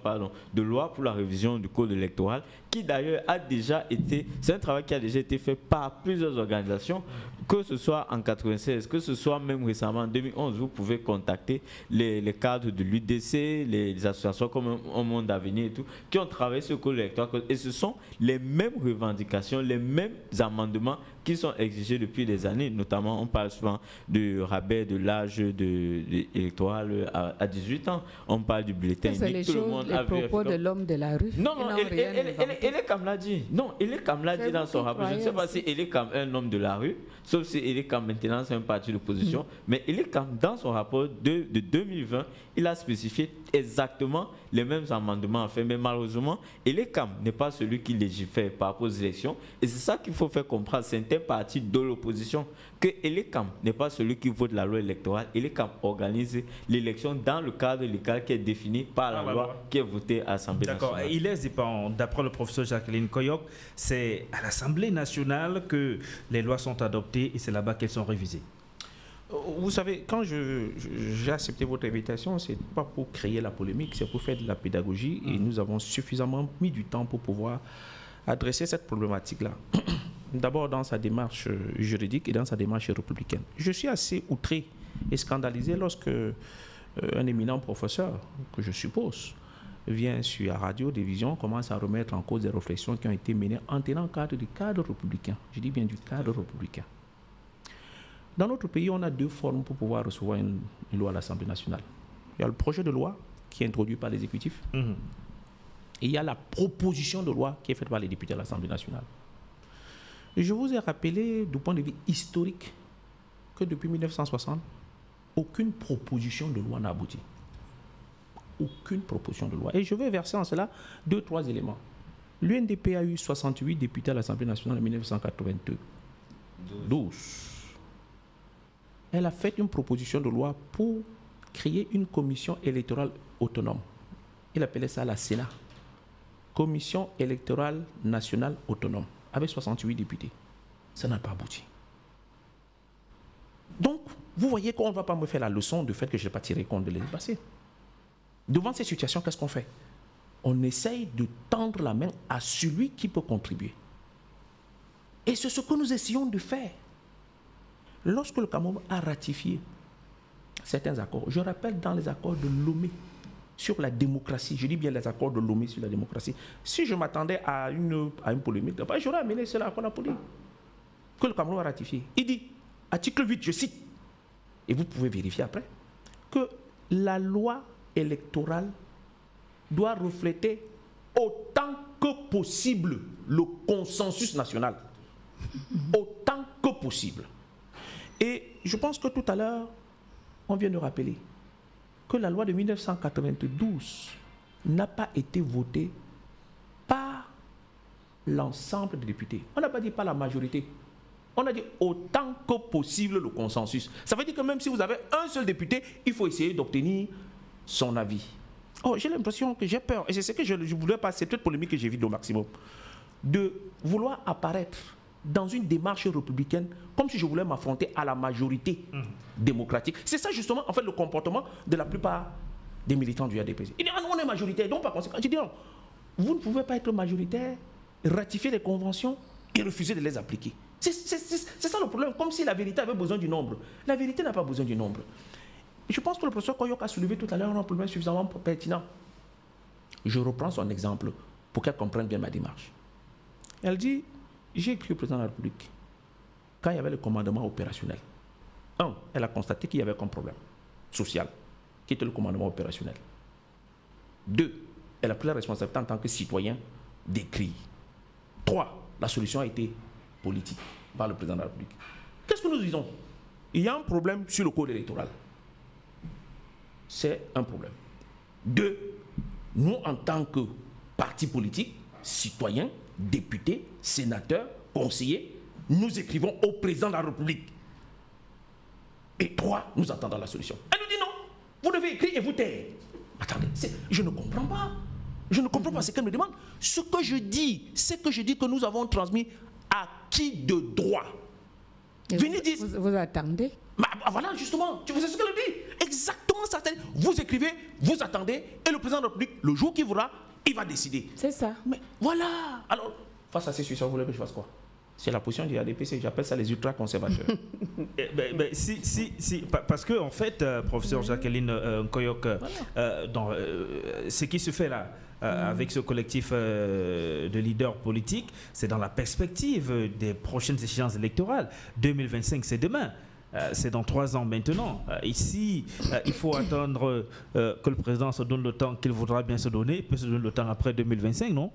de loi pour la révision du code électoral, qui d'ailleurs a déjà été, c'est un travail qui a déjà été fait par plusieurs organisations, que ce soit en 96, que ce soit même récemment en 2011. Vous pouvez contacter les cadres de l'UDC, les associations comme Un Monde d'Avenir et tout, qui ont travaillé sur le code électoral. Et ce sont les mêmes revendications, les mêmes amendements qui sont exigés depuis des années. Notamment, on parle souvent du rabais de l'âge électoral à 18 ans. On parle du bulletin unique. C'est les choses, les propos de l'homme de la rue. Non, Elekam l'a dit. Non, Elekam l'a dit dans son rapport. Je ne sais pas si Elekam est un homme de la rue, sauf si Elekam maintenant c'est un parti d'opposition. Mais Elekam, dans son rapport de 2020, il a spécifié exactement les mêmes amendements à faire. Mais malheureusement, Elekam n'est pas celui qui légifère par rapport aux élections. Et c'est ça qu'il faut faire comprendre. C'est un parti de l'opposition. Que Elekam n'est pas celui qui vote la loi électorale. Elekam organise l'élection dans le cadre légal qui est défini par la loi qui est votée à l'Assemblée nationale. D'accord. Il est, d'après le professeur Jacqueline Koyok, c'est à l'Assemblée nationale que les lois sont adoptées et c'est là-bas qu'elles sont révisées. Vous savez, quand j'ai accepté votre invitation, ce n'est pas pour créer la polémique, c'est pour faire de la pédagogie et nous avons suffisamment mis du temps pour pouvoir adresser cette problématique-là. D'abord dans sa démarche juridique et dans sa démarche républicaine. Je suis assez outré et scandalisé lorsque un éminent professeur, que je suppose, vient sur la radio-télévision, commence à remettre en cause des réflexions qui ont été menées en tenant compte du cadre républicain. Je dis bien du cadre républicain. Dans notre pays, on a deux formes pour pouvoir recevoir une loi à l'Assemblée nationale. Il y a le projet de loi qui est introduit par l'exécutif et il y a la proposition de loi qui est faite par les députés à l'Assemblée nationale. Je vous ai rappelé, du point de vue historique, que depuis 1960, aucune proposition de loi n'a abouti. Aucune proposition de loi. Et je vais verser en cela 2-3 éléments. L'UNDP a eu 68 députés à l'Assemblée nationale en 1982. 12. Elle a fait une proposition de loi pour créer une commission électorale autonome. Il appelait ça la Sénat. Commission électorale nationale autonome. Avec 68 députés. Ça n'a pas abouti. Donc, vous voyez qu'on ne va pas me faire la leçon du fait que je n'ai pas tiré compte de l'année passée. Devant ces situations, qu'est-ce qu'on fait? On essaye de tendre la main à celui qui peut contribuer. Et c'est ce que nous essayons de faire. Lorsque le Cameroun a ratifié certains accords, je rappelle dans les accords de Lomé, sur la démocratie, je dis bien les accords de Lomé sur la démocratie. Si je m'attendais à une polémique, j'aurais amené cela qu'on a dit, que le Cameroun a ratifié. Il dit, article 8, je cite, et vous pouvez vérifier après, que la loi électorale doit refléter autant que possible le consensus national. Autant que possible. Et je pense que tout à l'heure, on vient de rappeler que la loi de 1992 n'a pas été votée par l'ensemble des députés. On n'a pas dit par la majorité. On a dit autant que possible le consensus. Ça veut dire que même si vous avez un seul député, il faut essayer d'obtenir son avis. Oh, j'ai l'impression que j'ai peur, et c'est ce que je ne voulais pas, c'est cette polémique que j'évite au maximum, de vouloir apparaître dans une démarche républicaine, comme si je voulais m'affronter à la majorité démocratique. C'est ça justement, en fait, le comportement de la plupart des militants du ADPC. Ils disent, ah non, on est majoritaire, donc par conséquent, je dis non, vous ne pouvez pas être majoritaire, ratifier les conventions et refuser de les appliquer. C'est ça le problème, comme si la vérité avait besoin du nombre. La vérité n'a pas besoin du nombre. Je pense que le professeur Koyok a soulevé tout à l'heure un problème suffisamment pertinent. Je reprends son exemple pour qu'elle comprenne bien ma démarche. Elle dit, j'ai écrit au président de la République quand il y avait le commandement opérationnel. Elle a constaté qu'il y avait un problème social, qui était le commandement opérationnel. 2, elle a pris la responsabilité en tant que citoyen d'écrire. 3, la solution a été politique par le président de la République. Qu'est-ce que nous disons? Il y a un problème sur le code électoral. C'est un problème. 2, nous en tant que parti politique, citoyens, députés, sénateurs, conseillers, nous écrivons au président de la République. Et 3, nous attendons la solution. Elle nous dit non, vous devez écrire et vous taire. Attendez, je ne comprends pas. Je ne comprends pas ce qu'elle me demande. Ce que je dis, c'est que je dis que nous avons transmis à qui de droit. Venez dire. Vous attendez. Bah, voilà, justement, tu sais ce qu'elle dit. Exactement ça. Vous écrivez, vous attendez, et le président de la République, le jour qu'il voudra, il va décider. C'est ça. Mais voilà. Alors, face à ces situations, vous voulez que je fasse quoi? C'est la position du RDPC, j'appelle ça les ultra-conservateurs. Parce que, en fait, professeur Jacqueline Nkoyok, ce qui se fait là, avec ce collectif de leaders politiques, c'est dans la perspective des prochaines échéances électorales. 2025, c'est demain. C'est dans 3 ans maintenant. Ici, il faut attendre que le président se donne le temps qu'il voudra bien se donner. Il peut se donner le temps après 2025, non?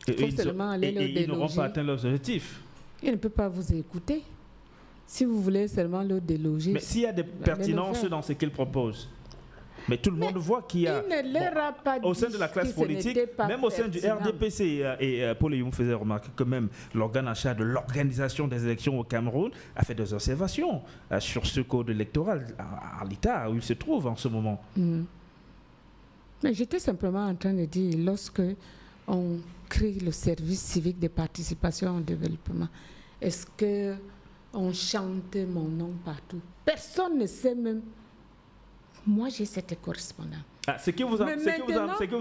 Ils n'auront pas atteint leurs objectifs. Il ne peut pas vous écouter. Si vous voulez seulement le déloger. Mais s'il y a des pertinences dans ce qu'il propose, mais tout le monde voit qu'il y a, au sein de la classe politique, même au sein du RDPC, et Paul Youm faisait remarquer que même l'organe en charge de l'organisation des élections au Cameroun a fait des observations sur ce code électoral à l'état où il se trouve en ce moment. Mais j'étais simplement en train de dire, lorsque on crée le service civique de participation au développement, est-ce qu'on chante mon nom partout? Personne ne sait même. Moi, j'ai cette correspondance. Ce qui vous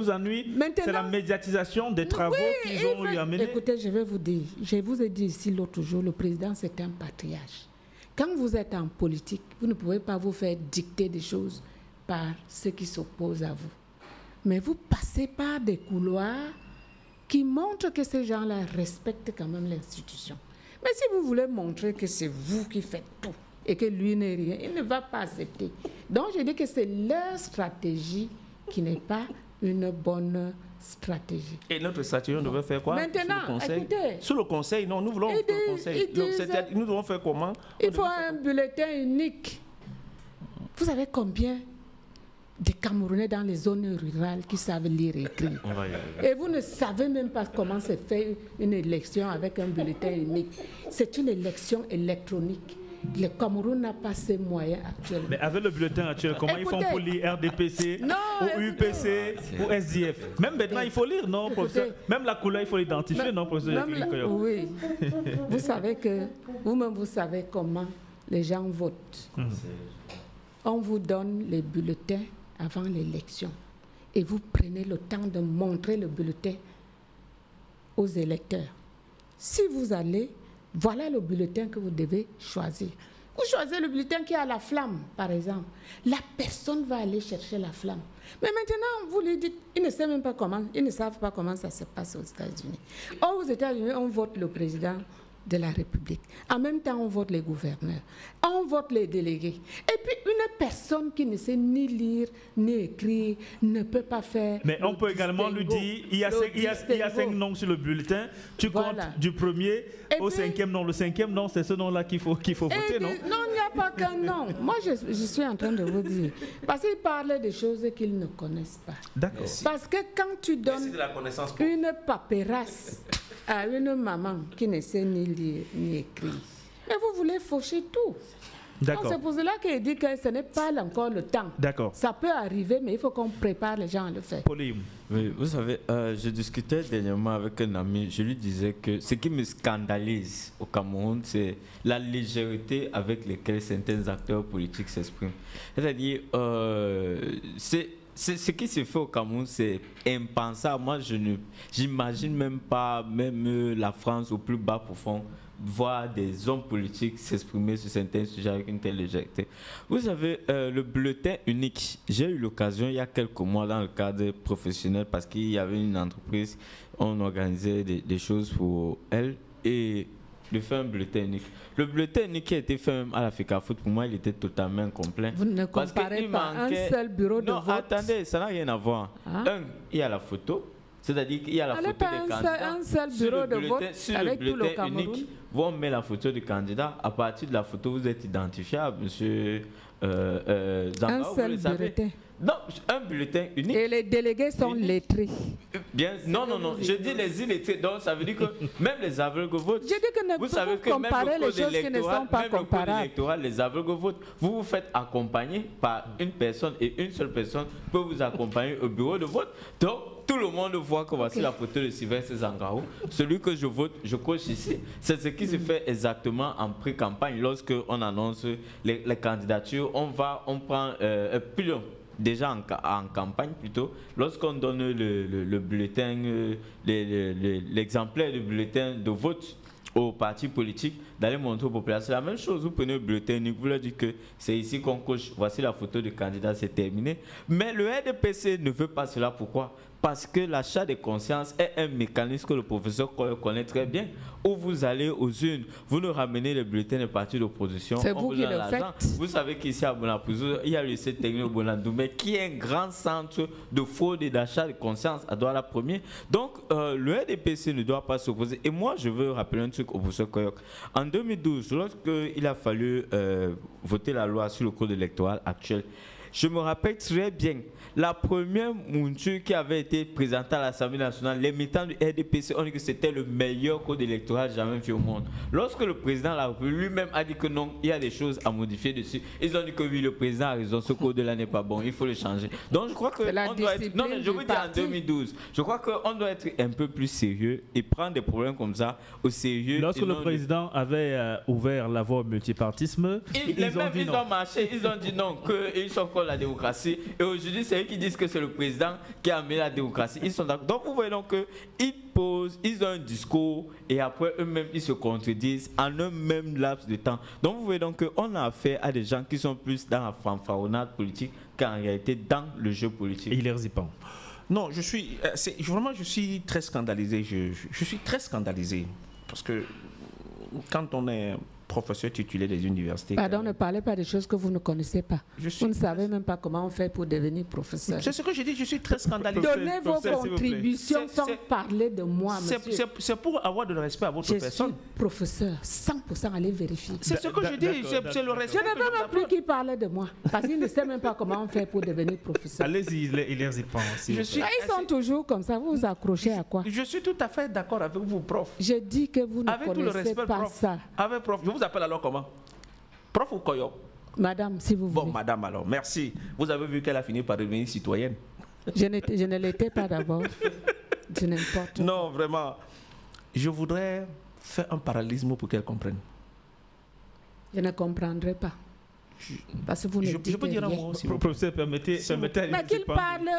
ennuie, c'est la médiatisation des travaux qu'ils ont eu à mener. Écoutez, je vais vous dire, je vous ai dit ici l'autre jour, le président, c'est un patriarche. Quand vous êtes en politique, vous ne pouvez pas vous faire dicter des choses par ceux qui s'opposent à vous. Mais vous passez par des couloirs qui montrent que ces gens-là respectent quand même l'institution. Mais si vous voulez montrer que c'est vous qui faites tout et que lui n'est rien, il ne va pas accepter. Donc je dis que c'est leur stratégie qui n'est pas une bonne stratégie. Et notre stratégie, on devrait faire quoi? Maintenant, écoutez. Sous le conseil, non, nous voulons le conseil. Nous devons faire comment? Il faut un bulletin unique. Vous savez combien de Camerounais dans les zones rurales qui savent lire et écrire? Et vous ne savez même pas comment se fait une élection avec un bulletin unique. C'est une élection électronique. Le Cameroun n'a pas ces moyens actuellement. Mais avec le bulletin actuel, comment ils font pour lire RDPC, ou UPC, ou SDF? Même maintenant, il faut lire, non, professeur? Même la couleur, il faut l'identifier, non, professeur? Oui. Vous savez que, vous-même, vous savez comment les gens votent. On vous donne les bulletins avant l'élection. Et vous prenez le temps de montrer le bulletin aux électeurs. Si vous allez, voilà le bulletin que vous devez choisir. Vous choisissez le bulletin qui a la flamme, par exemple. La personne va aller chercher la flamme. Mais maintenant, vous lui dites, ils ne savent même pas comment, ils ne savent pas comment ça se passe aux États-Unis. Aux États-Unis, on vote le président de la République. En même temps, on vote les gouverneurs. On vote les délégués. Et puis, une personne qui ne sait ni lire, ni écrire, ne peut pas faire... Mais on peut également lui dire, il y a 5 noms sur le bulletin, tu comptes du premier au 5e nom. Le 5e nom, c'est ce nom-là qu'il faut voter, non? Non, il n'y a pas qu'un nom. Moi, je suis en train de vous dire. Parce qu'ils parlent des choses qu'ils ne connaissent pas. D'accord. Parce que quand tu donnes une paperasse à une maman qui ne sait ni lire ni écrire, mais vous voulez faucher tout. C'est pour cela qu'il dit que ce n'est pas encore le temps. D'accord. Ça peut arriver, mais il faut qu'on prépare les gens à le faire. Pauline. Oui, vous savez, je discutais dernièrement avec un ami, je lui disais que ce qui me scandalise au Cameroun, c'est la légèreté avec laquelle certains acteurs politiques s'expriment. C'est-à-dire, ce qui se fait au Cameroun, c'est impensable. Moi, je n'imagine même pas, même la France au plus bas profond, voir des hommes politiques s'exprimer sur certains sujets avec une telle légèreté. Vous savez, le bulletin unique, j'ai eu l'occasion il y a quelques mois dans le cadre professionnel, parce qu'il y avait une entreprise, on organisait des choses pour elle, et de faire un bulletin unique. Le bulletin unique qui a été fait même à l'Africa Foot, pour moi, il était totalement incomplet. Vous ne comparez pas un seul bureau de vote. Non, attendez, ça n'a rien à voir. Il y a la photo. C'est-à-dire qu'il y a la photo des candidats. Un seul bureau de vote avec tout le Cameroun. Unique, on met la photo du candidat. À partir de la photo, vous êtes identifiable, monsieur Zamba. Un seul bulletin. Non, un bulletin unique. Et les délégués sont lettrés. Bien, non, je dis les illettrés. Donc ça veut dire que même les aveugles votent. Je dis que ne vous savez que comparer les choses qui ne sont pas comparables. Les aveugles votent. Vous vous faites accompagner par une personne et une seule personne peut vous accompagner au bureau de vote. Donc tout le monde voit que voici la photo de Sylvestre Zangaro. Celui que je vote, je coche ici. C'est ce qui se fait exactement en pré-campagne. Lorsqu'on annonce les candidatures, on prend plus long. Déjà en campagne plutôt, lorsqu'on donne le bulletin, l'exemplaire du bulletin de vote aux partis politiques, d'aller montrer aux populations. C'est la même chose, vous prenez le bulletin unique, vous leur dites que c'est ici qu'on coche, voici la photo du candidat, c'est terminé. Mais le RDPC ne veut pas cela, pourquoi? Parce que l'achat de conscience est un mécanisme que le professeur connaît très bien. Où vous allez aux urnes, vous nous ramenez les bulletins des partis d'opposition. C'est vous qui le faites. Vous savez qu'ici à Bonapouzo, il y a le lycée technique Bonandoumé qui est un grand centre de fraude et d'achat de conscience à Douala-Premier. Donc, le RDPC ne doit pas s'opposer. Et moi, je veux rappeler un truc au professeur Koyok. En 2012, lorsqu'il a fallu voter la loi sur le code électoral actuel, je me rappelle très bien, la première mouture qui avait été présentée à l'Assemblée nationale, les militants du RDPC ont dit que c'était le meilleur code électoral jamais fait au monde. Lorsque le président de la République lui-même a dit que non, il y a des choses à modifier dessus, ils ont dit que oui, le président a raison, ce code-là n'est pas bon, il faut le changer. Donc je crois que on doit être, non, mais je vous dis en 2012, je crois qu'on doit être un peu plus sérieux et prendre des problèmes comme ça au sérieux. Lorsque le président avait ouvert la voie au multipartisme, ils ont marché, ils ont dit non, qu'ils sont contre la démocratie. Et aujourd'hui, c'est eux qui disent que c'est le président qui a amené la démocratie. Ils sont d'accord. Donc, vous voyez donc qu'ils posent, ils ont un discours et après eux-mêmes, ils se contredisent en un même laps de temps. Donc, vous voyez donc qu'on a affaire à des gens qui sont plus dans la fanfaronnade politique qu'en réalité dans le jeu politique. Et il est résipant. Non, je suis très scandalisé. Je suis très scandalisé parce que quand on est professeur titulaire des universités. Pardon, ne parlez pas des choses que vous ne connaissez pas. Vous ne savez même pas comment on fait pour devenir professeur. C'est ce que je dis, je suis très scandalisé. Donnez vos contributions sans parler de moi, monsieur. C'est pour avoir de respect à votre personne. Je suis professeur, 100%, allez vérifier. C'est ce que je dis, c'est le respect. Je ne veux même plus qu'il parle de moi, parce qu'il ne sait même pas comment on fait pour devenir professeur. Allez-y, il est résipant. Ils sont toujours comme ça, vous vous accrochez à quoi? Je suis tout à fait d'accord avec vous, prof. Je dis que vous ne connaissez pas ça. Avec prof, je vous appelle alors comment? Prof ou Koyok? Madame, si vous voulez. Bon, madame alors, merci. Vous avez vu qu'elle a fini par devenir citoyenne. Je ne l'étais pas d'abord. Je n'importe. Non, vraiment. Je voudrais faire un parallélisme pour qu'elle comprenne. Je ne comprendrai pas. Parce que vous ne dites je peux dire un rien. mot aussi. Professeur, permettez mais qu'il parle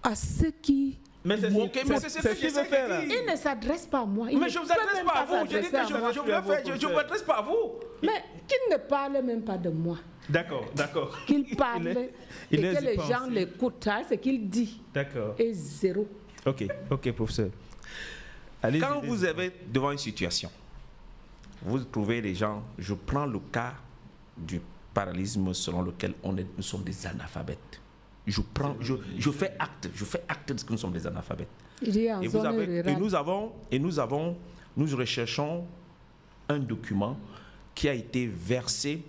à ceux qui... Mais c'est ce qu'il veut faire là. Il ne s'adresse pas à moi. Mais je ne vous adresse pas à vous. Je dis que je ne vous adresse pas à vous. Mais qu'il ne parle même pas de moi. D'accord. Qu'il parle et que les gens l'écoutent. Ce qu'il dit. D'accord. Et zéro. Ok, professeur. Quand vous êtes devant une situation, vous trouvez les gens, je prends le cas du parallélisme selon lequel nous sommes des analphabètes. Je fais acte de ce que nous sommes des analphabètes. Nous recherchons un document qui a été versé.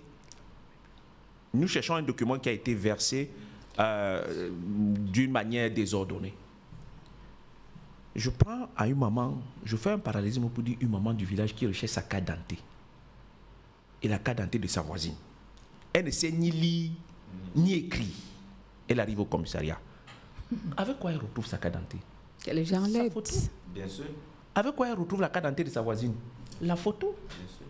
Nous cherchons un document qui a été versé d'une manière désordonnée. Je prends à une maman, je fais un parallélisme pour dire une maman du village qui recherche sa carte d'identité et la carte d'identité de sa voisine. Elle ne sait ni lire ni écrire. Elle arrive au commissariat. Avec quoi elle retrouve sa carte d'identité? Que les gens l'aident. Bien sûr. Avec quoi elle retrouve la carte d'identité de sa voisine? La photo. Bien sûr.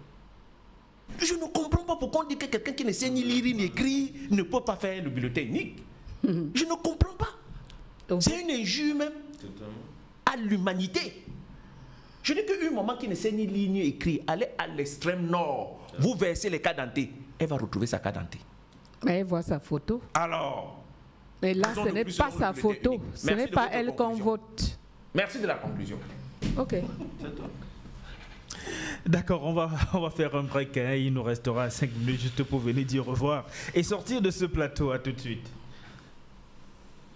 Je ne comprends pas pourquoi on dit que quelqu'un qui ne sait ni lire ni écrire ne peut pas faire le bulletin unique. Je ne comprends pas. C'est une injure même à l'humanité. Je dis qu'une maman qui ne sait ni lire ni écrire, allez à l'extrême nord, vous versez les cartes d'identité, elle va retrouver sa carte d'identité. Mais elle voit sa photo. Alors, mais là, ce n'est pas sa photo. Ce n'est pas elle qu'on vote. Merci de la conclusion. Ok. D'accord, on va faire un break. Il nous restera 5 minutes juste pour venir dire au revoir et sortir de ce plateau. À tout de suite.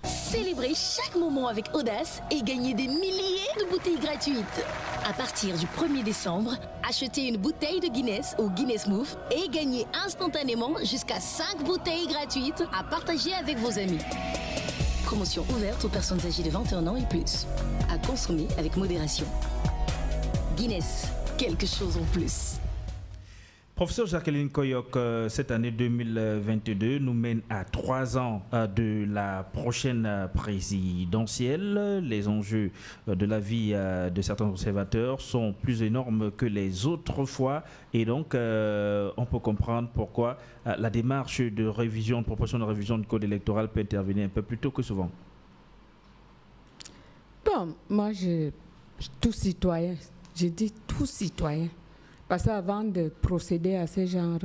Célébrez chaque moment avec audace et gagnez des milliers de bouteilles gratuites. À partir du 1er décembre, achetez une bouteille de Guinness au Guinness Move et gagnez instantanément jusqu'à 5 bouteilles gratuites à partager avec vos amis. Promotion ouverte aux personnes âgées de 21 ans et plus. À consommer avec modération. Guinness, quelque chose en plus. Professeur Jacqueline Koyok, cette année 2022 nous mène à 3 ans de la prochaine présidentielle. Les enjeux de la vie de certains observateurs sont plus énormes que les autres fois et donc on peut comprendre pourquoi la démarche de révision, de proposition de révision du code électoral peut intervenir un peu plus tôt que souvent. Bon, moi, tout citoyen, je dis tout citoyen. Parce qu'avant de procéder à ce genre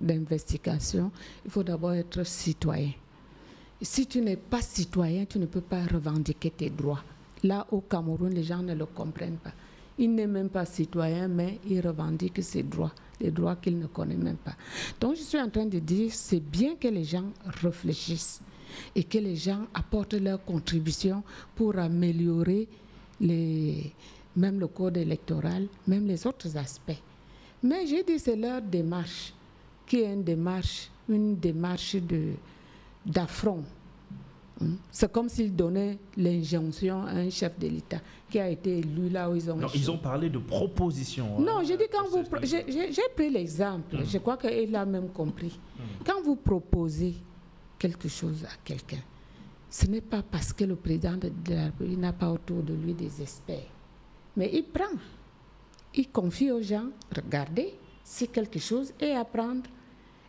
d'investigation, il faut d'abord être citoyen. Si tu n'es pas citoyen, tu ne peux pas revendiquer tes droits. Là, au Cameroun, les gens ne le comprennent pas. Il n'est même pas citoyen, mais il revendique ses droits, les droits qu'il ne connaît même pas. Donc, je suis en train de dire, c'est bien que les gens réfléchissent et que les gens apportent leur contribution pour améliorer même le code électoral, même les autres aspects. Mais j'ai dit c'est leur démarche, qui est une démarche d'affront. C'est comme s'ils donnaient l'injonction à un chef de l'État qui a été élu là où ils ont... Non, ils ont parlé de proposition. Non, j'ai dit quand vous... J'ai pris l'exemple, je crois qu'il a même compris. Quand vous proposez quelque chose à quelqu'un, ce n'est pas parce que le président de la République n'a pas autour de lui des experts. Mais il prend. Il confie aux gens, regardez, c'est quelque chose et apprendre.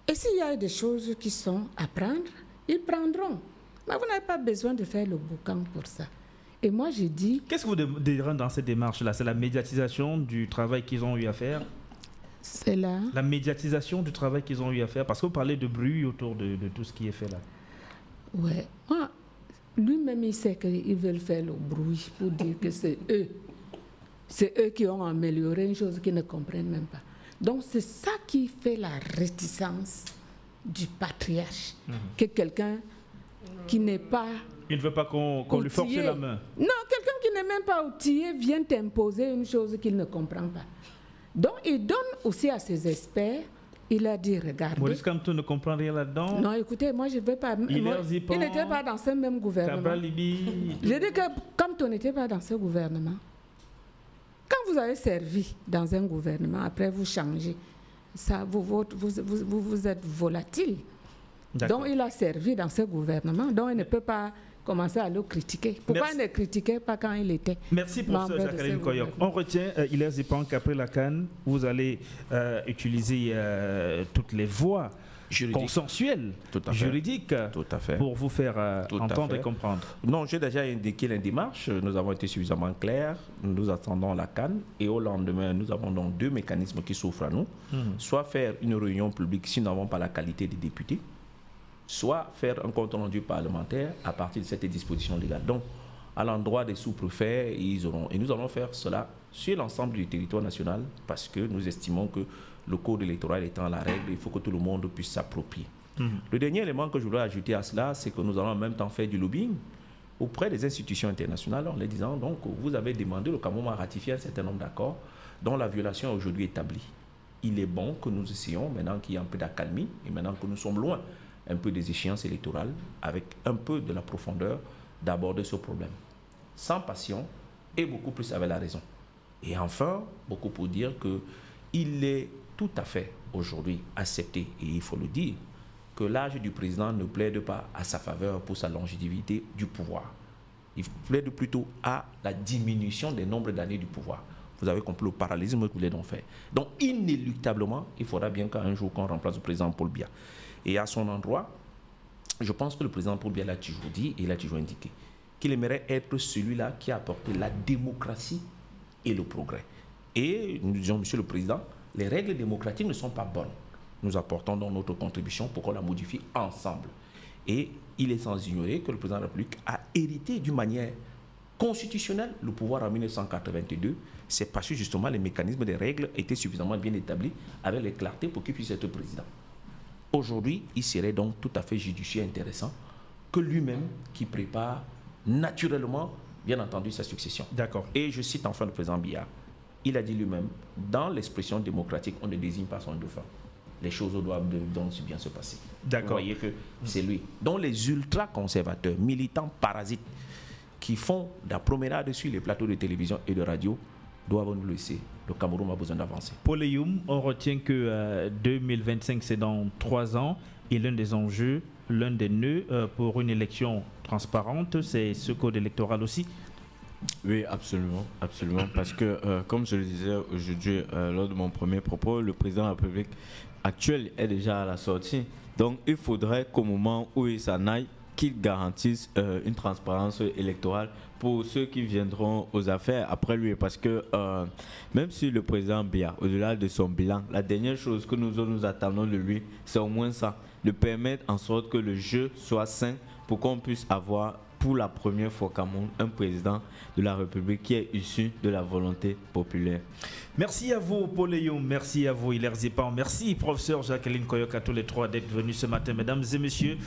Et s'il y a des choses qui sont à prendre, ils prendront. Mais vous n'avez pas besoin de faire le boucan pour ça. Et moi, je dis... Qu'est-ce que vous direz dans cette démarche-là? C'est la médiatisation du travail qu'ils ont eu à faire? C'est là. La médiatisation du travail qu'ils ont eu à faire? Parce que vous parlez de bruit autour de tout ce qui est fait là. Ouais. Moi, lui-même, il sait qu'ils veulent faire le bruit pour dire que c'est eux. C'est eux qui ont amélioré une chose qu'ils ne comprennent même pas. Donc, c'est ça qui fait la réticence du patriarche. Que quelqu'un qui n'est pas... Il ne veut pas qu'on lui force la main. Non, quelqu'un qui n'est même pas outillé vient t'imposer une chose qu'il ne comprend pas. Donc, il donne aussi à ses experts, il a dit, regardez... Maurice Kamto ne comprend rien là-dedans. Non, écoutez, moi, je ne veux pas... Il n'était pas dans ce même gouvernement. Je dis que Kamto n'était pas dans ce gouvernement. Quand vous avez servi dans un gouvernement, après vous changez, ça, vous êtes volatile. Donc il a servi dans ce gouvernement, donc il ne peut pas commencer à le critiquer. Pourquoi il ne critiquait pas quand il était... Merci professeur Jacqueline Koyok. On retient, Hilaire Zipan, qu'après la CAN, vous allez utiliser toutes les voies consensuelles, juridiques, pour vous faire entendre et comprendre. Non, j'ai déjà indiqué la démarche. Nous avons été suffisamment clairs. Nous attendons la CAN et au lendemain, nous avons donc 2 mécanismes qui s'offrent à nous. Soit faire une réunion publique si nous n'avons pas la qualité des députés, soit faire un compte rendu parlementaire à partir de cette disposition légale. Donc, à l'endroit des sous-préfets, et nous allons faire cela sur l'ensemble du territoire national parce que nous estimons que le code électoral étant la règle, il faut que tout le monde puisse s'approprier. Le dernier élément que je voudrais ajouter à cela, c'est que nous allons en même temps faire du lobbying auprès des institutions internationales en leur disant, donc, vous avez demandé, le Cameroun a ratifié un certain nombre d'accords dont la violation est aujourd'hui établie. Il est bon que nous essayons, maintenant qu'il y a un peu d'accalmie, et maintenant que nous sommes loin un peu des échéances électorales, avec un peu de la profondeur, d'aborder ce problème. Sans passion et beaucoup plus avec la raison. Et enfin, beaucoup pour dire qu'il est tout à fait aujourd'hui accepté, et il faut le dire, que l'âge du président ne plaide pas à sa faveur pour sa longévité du pouvoir. Il plaide plutôt à la diminution des nombres d'années du pouvoir. Vous avez compris le parallélisme que vous voulez donc faire. Donc, inéluctablement, il faudra bien qu'un jour qu'on remplace le président Paul Biya. Et à son endroit, je pense que le président Paul Biya l'a toujours dit et il a toujours indiqué qu'il aimerait être celui-là qui a apporté la démocratie et le progrès. Et nous disons, Monsieur le Président, les règles démocratiques ne sont pas bonnes. Nous apportons donc notre contribution pour qu'on la modifie ensemble. Et il est sans ignorer que le président de la République a hérité d'une manière constitutionnelle le pouvoir en 1982. C'est parce que justement les mécanismes des règles étaient suffisamment bien établis avec les clartés pour qu'il puisse être président. Aujourd'hui, il serait donc tout à fait judicieux et intéressant que lui-même qui prépare naturellement, bien entendu, sa succession. D'accord. Et je cite enfin le président Biya. il a dit lui-même, dans l'expression démocratique, on ne désigne pas son dauphin. Les choses doivent donc bien se passer. Vous voyez que c'est lui. Donc les ultra-conservateurs, militants parasites, qui font de la promenade sur les plateaux de télévision et de radio, doivent nous laisser. Le Cameroun a besoin d'avancer. Paul Eyoum, on retient que 2025, c'est dans 3 ans, et l'un des enjeux, l'un des nœuds pour une élection transparente, c'est ce code électoral aussi. Oui, absolument, parce que, comme je le disais aujourd'hui lors de mon premier propos, le président de la République actuel est déjà à la sortie. Donc, il faudrait qu'au moment où il s'en aille, qu'il garantisse une transparence électorale pour ceux qui viendront aux affaires après lui. Parce que même si le président Biya, au-delà de son bilan, la dernière chose que nous attendons de lui, c'est au moins ça, de permettre en sorte que le jeu soit sain pour qu'on puisse avoir pour la première fois au Cameroun un président de la République qui est issu de la volonté populaire. Merci à vous, Paul Eyoum, merci à vous, Hilaire Zipan, merci, professeur Jacqueline Koyok, à tous les trois d'être venus ce matin, mesdames et messieurs.